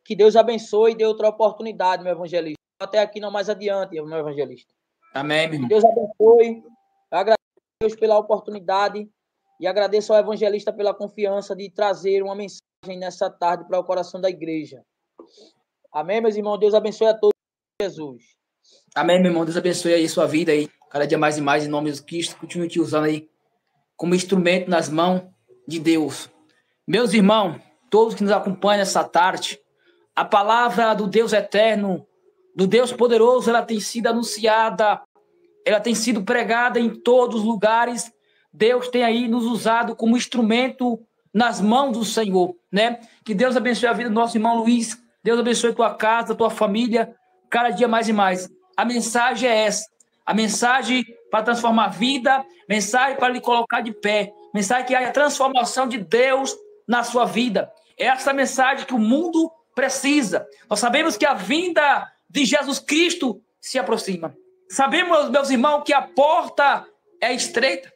que Deus abençoe e dê outra oportunidade, meu evangelista. Até aqui, não mais adiante, meu evangelista. Amém, meu irmão. Que Deus abençoe. Eu agradeço a Deus pela oportunidade e agradeço ao evangelista pela confiança de trazer uma mensagem nessa tarde para o coração da igreja. Amém, meus irmãos? Deus abençoe a todos, Jesus. Amém, meu irmão. Deus abençoe aí sua vida aí. Cada dia mais e mais, em nome de Cristo. Continue te usando aí como instrumento nas mãos de Deus. Meus irmãos, todos que nos acompanham nessa tarde, a palavra do Deus eterno, do Deus poderoso, ela tem sido anunciada, ela tem sido pregada em todos os lugares. Deus tem aí nos usado como instrumento nas mãos do Senhor, né? Que Deus abençoe a vida do nosso irmão Luiz. Deus abençoe a tua casa, a tua família, cada dia mais e mais. A mensagem é essa. A mensagem para transformar a vida, mensagem para lhe colocar de pé, mensagem que haja transformação de Deus na sua vida. É essa mensagem que o mundo precisa. Nós sabemos que a vinda de Jesus Cristo se aproxima. Sabemos, meus irmãos, que a porta é estreita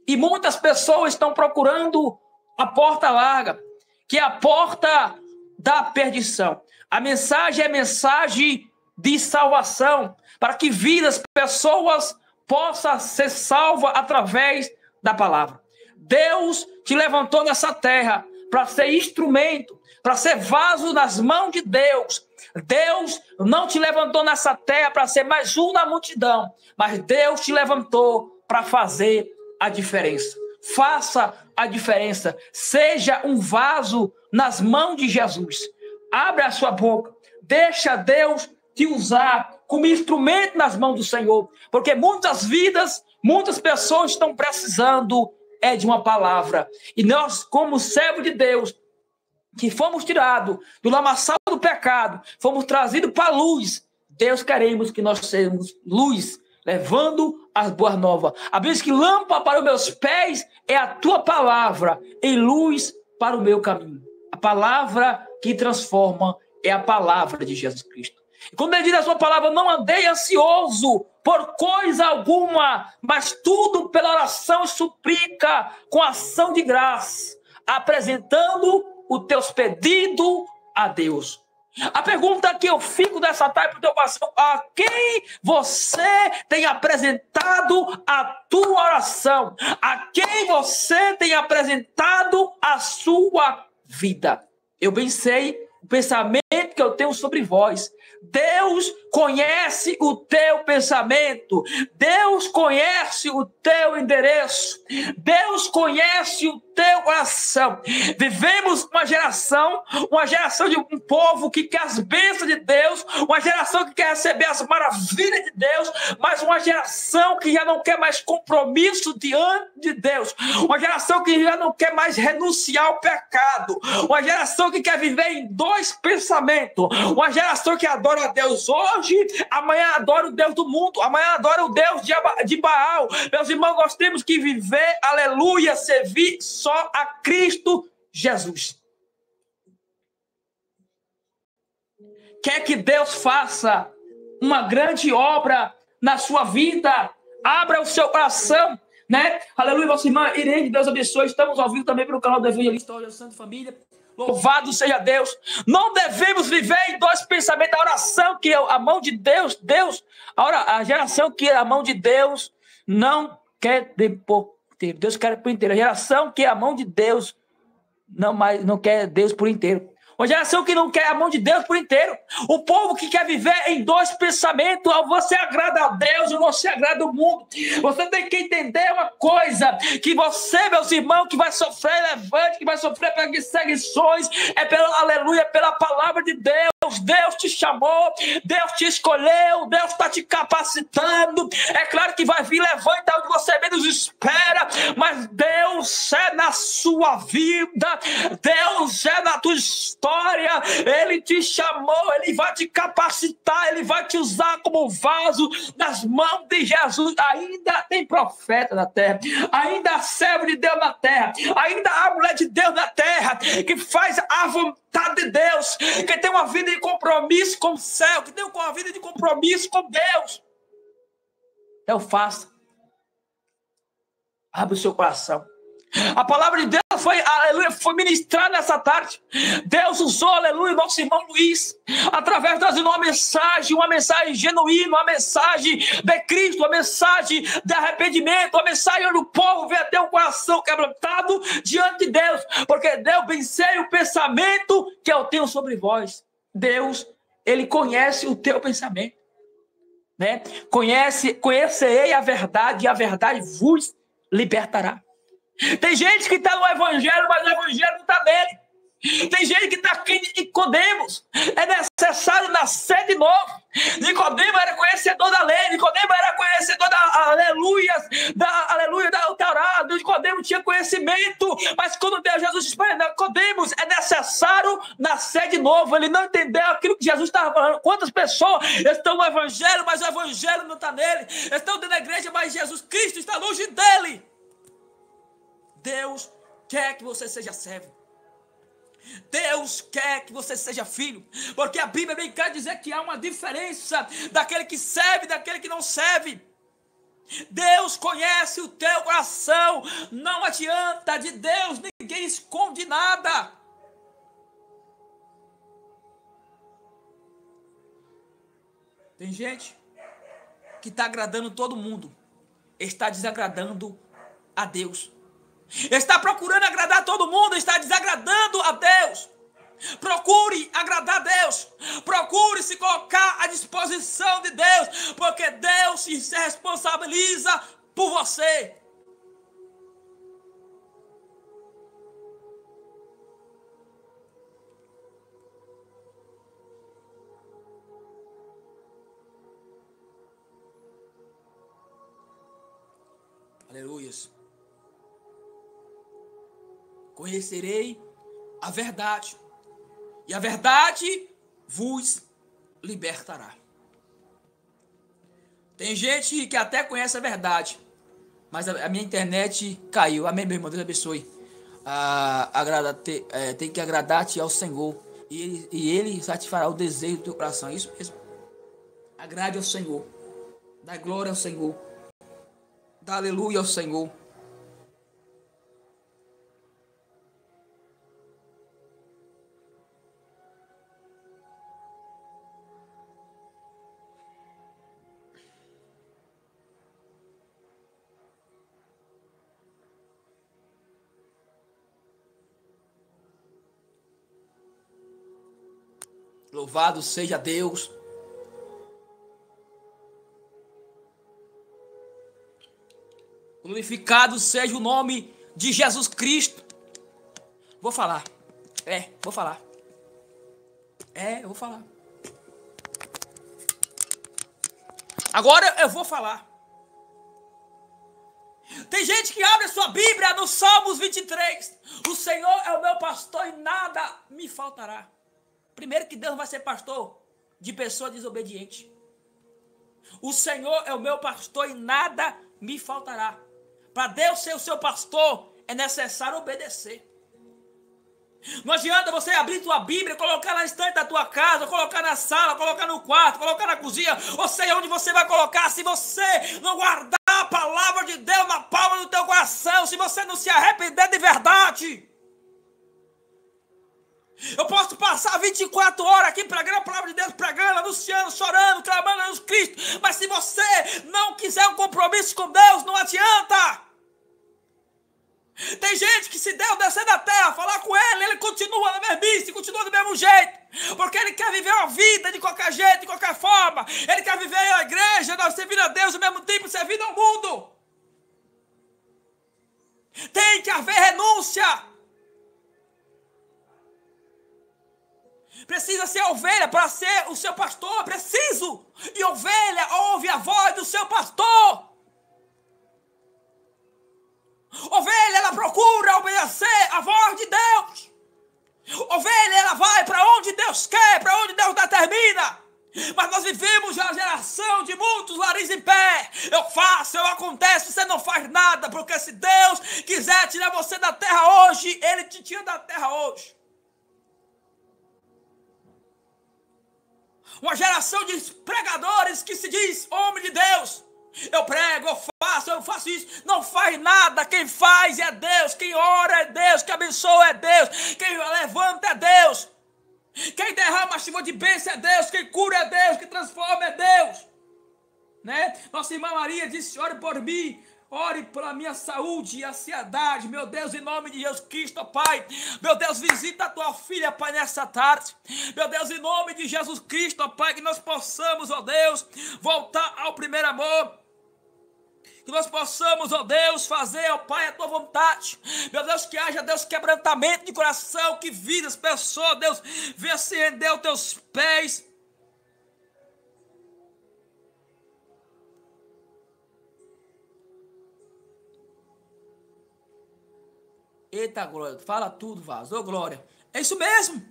e muitas pessoas estão procurando a porta larga, que é a porta da perdição. A mensagem é mensagem de salvação, para que vidas, pessoas possam ser salvas através da palavra. Deus te levantou nessa terra para ser instrumento, para ser vaso nas mãos de Deus. Deus não te levantou nessa terra para ser mais um na multidão, mas Deus te levantou para fazer a diferença. Faça a diferença. Seja um vaso nas mãos de Jesus. Abre a sua boca. Deixa Deus te usar como instrumento nas mãos do Senhor. Porque muitas vidas, muitas pessoas estão precisando de uma palavra. E nós, como servo de Deus, que fomos tirados do lamaçal do pecado, fomos trazidos para a luz. Deus, queremos que nós sejamos luz, levando as boas novas. A Bíblia diz que lâmpada para os meus pés é a tua palavra e luz para o meu caminho. A palavra que transforma é a palavra de Jesus Cristo. E quando ele diz a sua palavra, não andei ansioso por coisa alguma, mas tudo pela oração e suplica com ação de graça, apresentando os teus pedidos a Deus. A pergunta que eu fico dessa tarde para o teu coração: a quem você tem apresentado a tua oração? A quem você tem apresentado a sua vida? Eu bem sei o pensamento que eu tenho sobre vós. Deus conhece o teu pensamento. Deus conhece o teu endereço. Deus conhece o teu coração. Vivemos uma geração de um povo que quer as bênçãos de Deus, uma geração que quer receber as maravilhas de Deus, mas uma geração que já não quer mais compromisso diante de Deus, uma geração que já não quer mais renunciar ao pecado, uma geração que quer viver em dois pensamentos, uma geração que adora a Deus hoje, amanhã adora o Deus do mundo, amanhã adora o Deus de Baal. Meus irmãos, nós temos que viver, aleluia, servir só a Cristo Jesus. Quer que Deus faça uma grande obra na sua vida? Abra o seu coração, né? Aleluia, nossa irmã Irene, Deus abençoe. Estamos ao vivo também pelo canal do Evangelista Olha Santo Família. Louvado seja Deus. Não devemos viver em dois pensamentos. A oração que é a mão de Deus, a geração que é a mão de Deus não quer por inteiro. Deus quer por inteiro. A geração que é a mão de Deus não quer Deus por inteiro. Uma geração que não quer a mão de Deus por inteiro. O povo que quer viver em dois pensamentos. Você agrada a Deus ou você agrada o mundo. Você tem que entender uma coisa. Que você, meus irmãos, que vai sofrer levante, que vai sofrer perseguições, é pela aleluia, pela palavra de Deus. Deus te chamou, Deus te escolheu, Deus está te capacitando. É claro que vai vir levante onde você menos espera, mas Deus é na sua vida, Deus é na tua história. Ele te chamou, Ele vai te capacitar, Ele vai te usar como vaso nas mãos de Jesus. Ainda tem profeta na terra, ainda há servo de Deus na terra, ainda há mulher de Deus na terra que faz a vontade de Deus, que tem uma vida de compromisso com o céu, que tem uma vida de compromisso com Deus. Então faça. Abre o seu coração. A palavra de Deus foi, aleluia, foi ministrada nessa tarde. Deus usou, aleluia, nosso irmão Luiz, através de trazer uma mensagem genuína, uma mensagem de Cristo, uma mensagem de arrependimento, uma mensagem onde o povo vê até o coração quebrantado diante de Deus, porque Deus venceu o pensamento que eu tenho sobre vós. Deus, Ele conhece o teu pensamento, né? Conhecerei a verdade, e a verdade vos libertará. Tem gente que está no evangelho, mas o evangelho não está nele. Tem gente que está aqui em Nicodemos. É necessário nascer de novo. Nicodemo era conhecedor da lei. Nicodemo era conhecedor da aleluia da Torá. Nicodemo tinha conhecimento. Mas quando Deus Jesus disse para Nicodemos, é necessário nascer de novo. Ele não entendeu aquilo que Jesus estava falando. Quantas pessoas estão no evangelho, mas o evangelho não está nele. Estão dentro da igreja, mas Jesus Cristo está longe dele. Deus quer que você seja servo. Deus quer que você seja filho. Porque a Bíblia bem quer dizer que há uma diferença daquele que serve e daquele que não serve. Deus conhece o teu coração. Não adianta, de Deus ninguém esconde nada. Tem gente que está agradando todo mundo, está desagradando a Deus. Está procurando agradar todo mundo, está desagradando a Deus. Procure agradar a Deus. Procure se colocar à disposição de Deus, porque Deus se responsabiliza por você. Aleluias. Conhecerei a verdade, e a verdade vos libertará. Tem gente que até conhece a verdade, mas a minha internet caiu. Amém, meu irmão? Deus abençoe. Tem que agradar-te ao Senhor, e Ele satisfará o desejo do teu coração. É isso mesmo. Agrade ao Senhor, dá glória ao Senhor, dá aleluia ao Senhor. Louvado seja Deus. Glorificado seja o nome de Jesus Cristo. Vou falar. Vou falar. Eu vou falar. Agora eu vou falar. Tem gente que abre a sua Bíblia no Salmos 23. O Senhor é o meu pastor e nada me faltará. Primeiro que Deus vai ser pastor de pessoa desobediente. O Senhor é o meu pastor e nada me faltará. Para Deus ser o seu pastor, é necessário obedecer. Não adianta você abrir tua Bíblia, colocar na estante da tua casa, colocar na sala, colocar no quarto, colocar na cozinha, ou sei onde você vai colocar, se você não guardar a palavra de Deus na palma do teu coração, se você não se arrepender de verdade. Eu posso passar 24 horas aqui pregando a palavra de Deus, pregando, anunciando, chorando, clamando a Jesus Cristo. Mas se você não quiser um compromisso com Deus, não adianta. Tem gente que se Deus descer da terra, falar com ele continua na mesmice, continua do mesmo jeito. Porque ele quer viver uma vida de qualquer jeito, de qualquer forma. Ele quer viver a igreja, nós servindo a Deus ao mesmo tempo, servindo ao mundo. Tem que haver renúncia. Precisa ser ovelha para ser o seu pastor. Preciso. E ovelha ouve a voz do seu pastor. Ovelha, ela procura obedecer a voz de Deus. Ovelha, ela vai para onde Deus quer, para onde Deus determina. Mas nós vivemos uma geração de muitos nariz em pé. Eu faço, eu acontece, você não faz nada. Porque se Deus quiser tirar você da terra hoje, Ele te tira da terra hoje. Uma geração de pregadores que se diz homem de Deus. Eu prego, eu faço, eu faço isso. Não faz nada. Quem faz é Deus. Quem ora é Deus. Quem abençoa é Deus. Quem levanta é Deus. Quem derrama a chuva de bênção é Deus. Quem cura é Deus. Quem transforma é Deus. Né? Nossa irmã Maria disse: ore por mim. Ore pela minha saúde e ansiedade, meu Deus, em nome de Jesus Cristo, ó Pai. Meu Deus, visita a tua filha, Pai, nessa tarde. Meu Deus, em nome de Jesus Cristo, ó Pai, que nós possamos, ó Deus, voltar ao primeiro amor. Que nós possamos, ó Deus, fazer, ó Pai, a tua vontade. Meu Deus, que haja, Deus, quebrantamento de coração, que vidas, pessoas, Deus, venha se render aos teus pés. Eita, Glória, fala tudo, Vaso. Ô, Glória, é isso mesmo.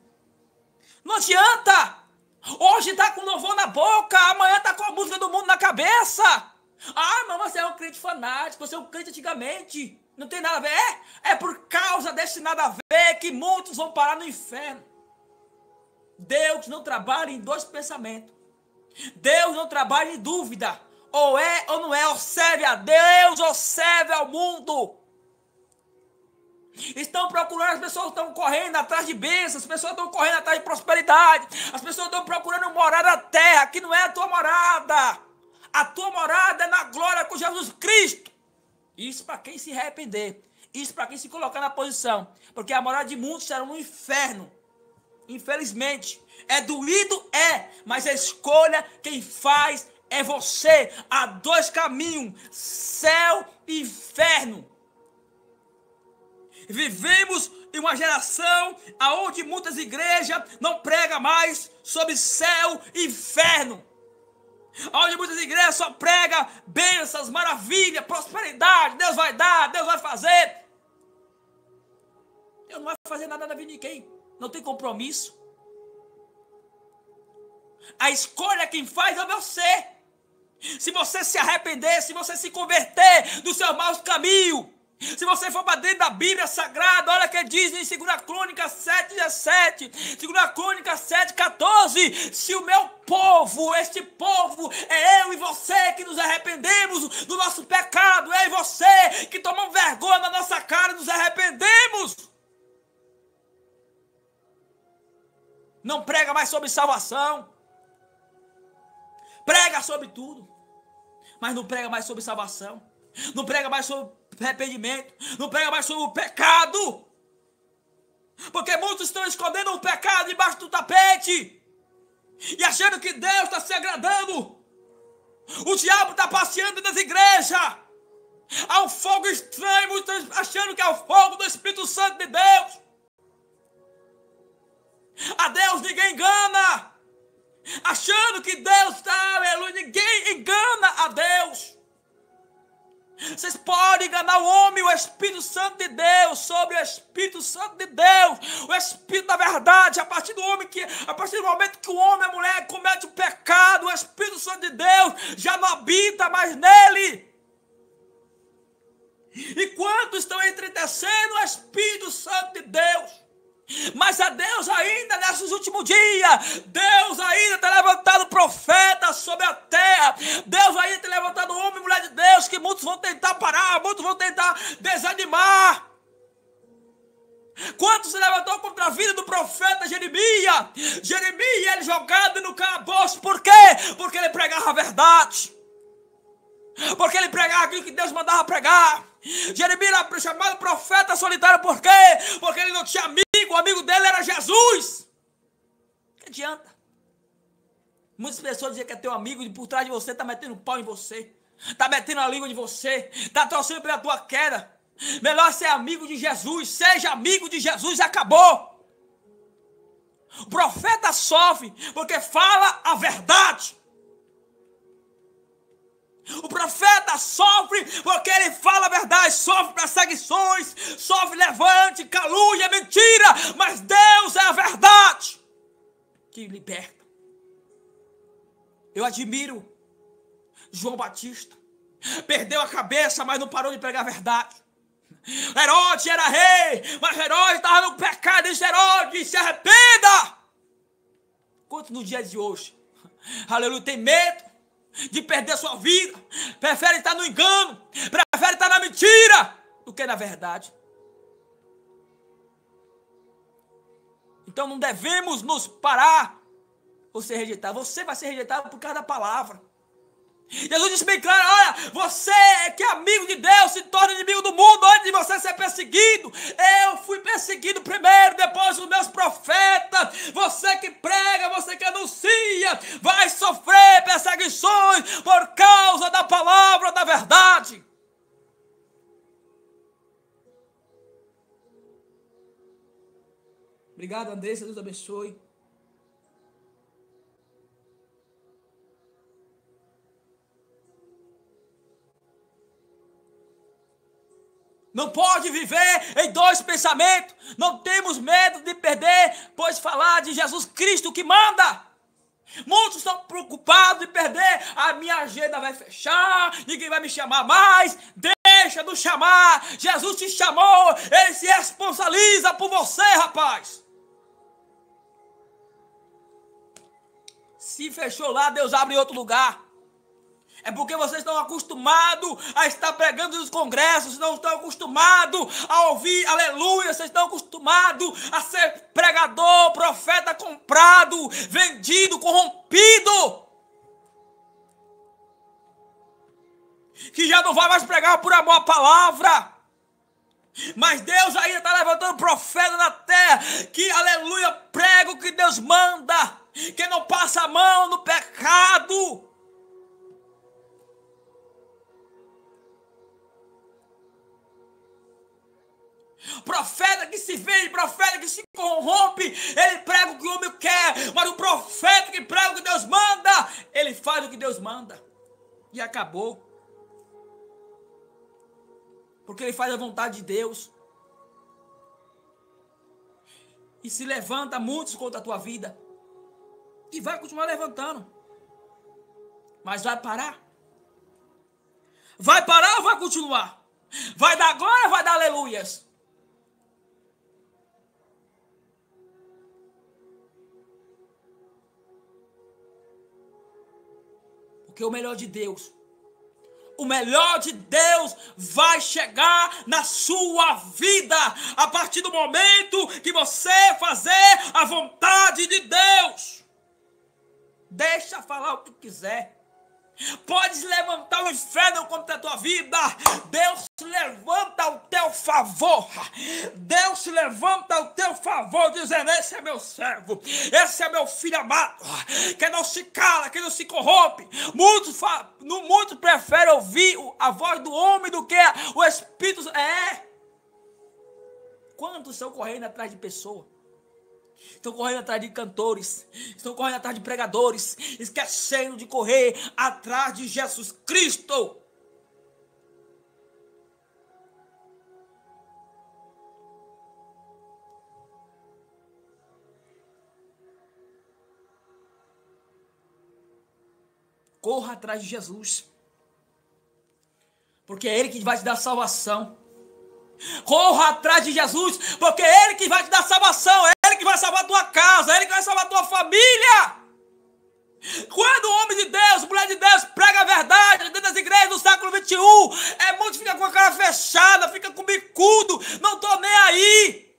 Não adianta. Hoje tá com louvor na boca, amanhã tá com a música do mundo na cabeça. Ah, mas você é um crente fanático, você é um crente antigamente. Não tem nada a ver. É por causa desse nada a ver que muitos vão parar no inferno. Deus não trabalha em dois pensamentos. Deus não trabalha em dúvida. Ou é ou não é, ou serve a Deus, ou serve ao mundo. Estão procurando, as pessoas estão correndo atrás de bênçãos, as pessoas estão correndo atrás de prosperidade, as pessoas estão procurando morar na terra, que não é a tua morada. A tua morada é na glória com Jesus Cristo. Isso para quem se arrepender, isso para quem se colocar na posição, porque a morada de muitos será no inferno. Infelizmente, é doído, mas a escolha quem faz é você. Há dois caminhos, céu e inferno. Vivemos em uma geração onde muitas igrejas não pregam mais sobre céu e inferno. Onde muitas igrejas só pregam bênçãos, maravilha, prosperidade. Deus vai dar, Deus vai fazer. Deus não vai fazer nada na vida de quem não tem compromisso. A escolha quem faz é você. Se você se arrepender, se você se converter do seu mau caminho, se você for para dentro da Bíblia Sagrada, olha o que diz em 2 Crônicas 7:17, 2 Crônicas 7:14, se o meu povo, este povo, é eu e você que nos arrependemos do nosso pecado, eu e você que tomamos vergonha na nossa cara e nos arrependemos. Não prega mais sobre salvação, prega sobre tudo, mas não prega mais sobre salvação, não prega mais sobre arrependimento, não prega mais sobre o pecado, porque muitos estão escondendo o pecado debaixo do tapete e achando que Deus está se agradando. O diabo está passeando nas igrejas, há um fogo estranho, muitos estão achando que é o fogo do Espírito Santo de Deus. A Deus ninguém engana, achando que Deus está, aleluia, ninguém engana a Deus. Vocês podem enganar o homem, o Espírito Santo de Deus, sobre o Espírito Santo de Deus, o Espírito da verdade. A partir do momento que o homem e a mulher comete o pecado, o Espírito Santo de Deus já não habita mais nele. E quantos estão entristecendo o Espírito Santo de Deus? Mas a Deus ainda, nesses últimos dias, Deus ainda tem levantado profetas sobre a terra. Deus ainda tem levantado homem e mulher de Deus, que muitos vão tentar parar, muitos vão tentar desanimar. Quantos se levantou contra a vida do profeta Jeremias? Jeremias, ele jogado no calabouço. Por quê? Porque ele pregava a verdade. Porque ele pregava aquilo que Deus mandava pregar. Jeremias era chamado profeta solitário. Por quê? Porque ele não tinha amigo. O amigo dele era Jesus. Que adianta? Muitas pessoas dizem que é teu amigo e por trás de você está metendo pau em você. Está metendo a língua de você. Está torcendo pela tua queda. Melhor ser amigo de Jesus. Seja amigo de Jesus e acabou. O profeta sofre porque fala a verdade. O profeta sofre porque ele fala a verdade, sofre perseguições, sofre levante, calúnia, mentira, mas Deus é a verdade que liberta. Eu admiro João Batista, perdeu a cabeça, mas não parou de pregar a verdade. Herodes era rei, mas Herodes estava no pecado, disse Herodes, se arrependa. Quanto nos dias de hoje, aleluia, tem medo, de perder sua vida, prefere estar no engano, prefere estar na mentira, do que na verdade. Então não devemos nos parar ou ser rejeitado. Você vai ser rejeitado por causa da palavra. Jesus disse bem claro, olha, você que é amigo de Deus se torna inimigo do mundo antes de você ser perseguido. Eu fui perseguido primeiro, depois os meus profetas. Você que prega, você que anuncia, vai sofrer perseguições por causa da palavra da verdade. Obrigado, Andressa, Deus abençoe. Não pode viver em dois pensamentos. Não temos medo de perder, pois falar de Jesus Cristo que manda. Muitos estão preocupados de perder. A minha agenda vai fechar, ninguém vai me chamar mais. Deixa de chamar. Jesus te chamou, ele se responsabiliza por você, rapaz. Se fechou lá, Deus abre em outro lugar. É porque vocês estão acostumados a estar pregando nos congressos, não estão acostumados a ouvir aleluia, vocês estão acostumados a ser pregador, profeta comprado, vendido, corrompido. Que já não vai mais pregar por amor à palavra. Mas Deus ainda está levantando profeta na terra que, aleluia, prega o que Deus manda, que não passa a mão no pecado. Profeta que se vende, profeta que se corrompe, ele prega o que o homem quer, mas o profeta que prega o que Deus manda, ele faz o que Deus manda. E acabou. Porque ele faz a vontade de Deus. E se levanta muitos contra a tua vida. E vai continuar levantando. Mas vai parar? Vai parar ou vai continuar? Vai dar glória ou vai dar aleluias? Porque o melhor de Deus vai chegar na sua vida a partir do momento que você fazer a vontade de Deus. Deixa falar o que quiser. Pode levantar o inferno contra a tua vida. Deus se levanta ao teu favor. Deus se levanta ao teu favor, dizendo: esse é meu servo, esse é meu filho amado, que não se cala, que não se corrompe. Muitos preferem ouvir a voz do homem do que o Espírito. Quantos estão correndo atrás de pessoas? Estão correndo atrás de cantores, estão correndo atrás de pregadores, esquecendo de correr atrás de Jesus Cristo. Corra atrás de Jesus, porque é Ele que vai te dar salvação. Corra atrás de Jesus, porque é Ele que vai te dar salvação, é Ele que vai salvar a tua casa, é Ele que vai salvar a tua família. Quando o homem de Deus, mulher de Deus, prega a verdade dentro das igrejas do século XXI, muitos ficam com a cara fechada, fica com bicudo, não estou nem aí.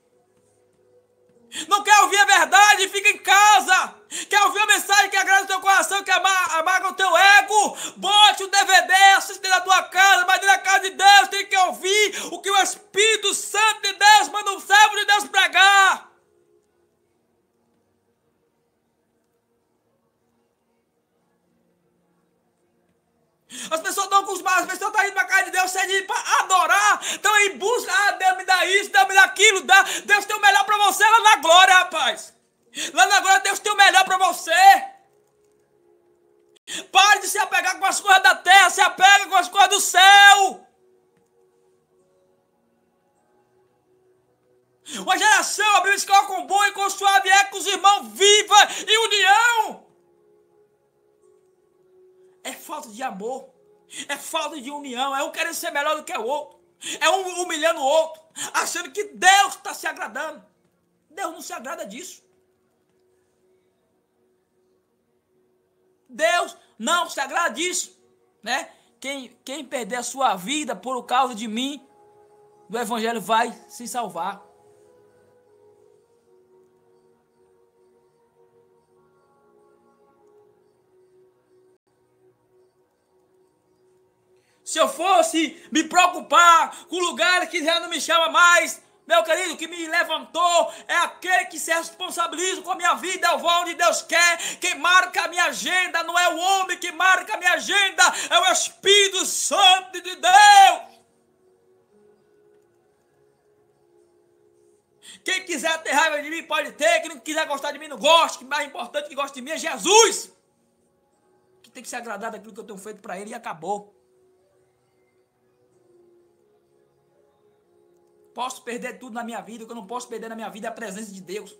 Não quer ouvir a verdade, fica em casa. Quer ouvir a mensagem que agrada o teu coração, que amarga o teu ego? Bote o DVD, assiste na tua casa, mas na casa de Deus tem que ouvir o que o Espírito Santo de Deus manda um servo de Deus pregar. As pessoas estão acostumadas, as pessoas estão indo para a casa de Deus, sendo para adorar, estão em busca, Deus me dá isso, Deus me dá aquilo, Deus tem o melhor para você lá na glória, rapaz. Lá na glória Deus tem o melhor para você. Pare de se apegar com as coisas da terra, se apega com as coisas do céu. Uma geração, a Bíblia diz que ela com bom e com suave é que os irmãos vivam em união. É falta de amor, é falta de união, é um querendo ser melhor do que o outro, é um humilhando o outro, achando que Deus está se agradando. Deus não se agrada disso. Deus não se agrada disso, né? Quem perder a sua vida por causa de mim, do evangelho, vai se salvar. Se eu fosse me preocupar com lugares que já não me chama mais, meu querido, o que me levantou é aquele que se responsabiliza com a minha vida. Eu vou onde Deus quer. Quem marca a minha agenda não é o homem que marca a minha agenda, é o Espírito Santo de Deus. Quem quiser ter raiva de mim pode ter, quem não quiser gostar de mim não gosta. O mais importante que gosta de mim é Jesus, que tem que se agradar daquilo que eu tenho feito para ele, e acabou. Posso perder tudo na minha vida, o que eu não posso perder na minha vida é a presença de Deus.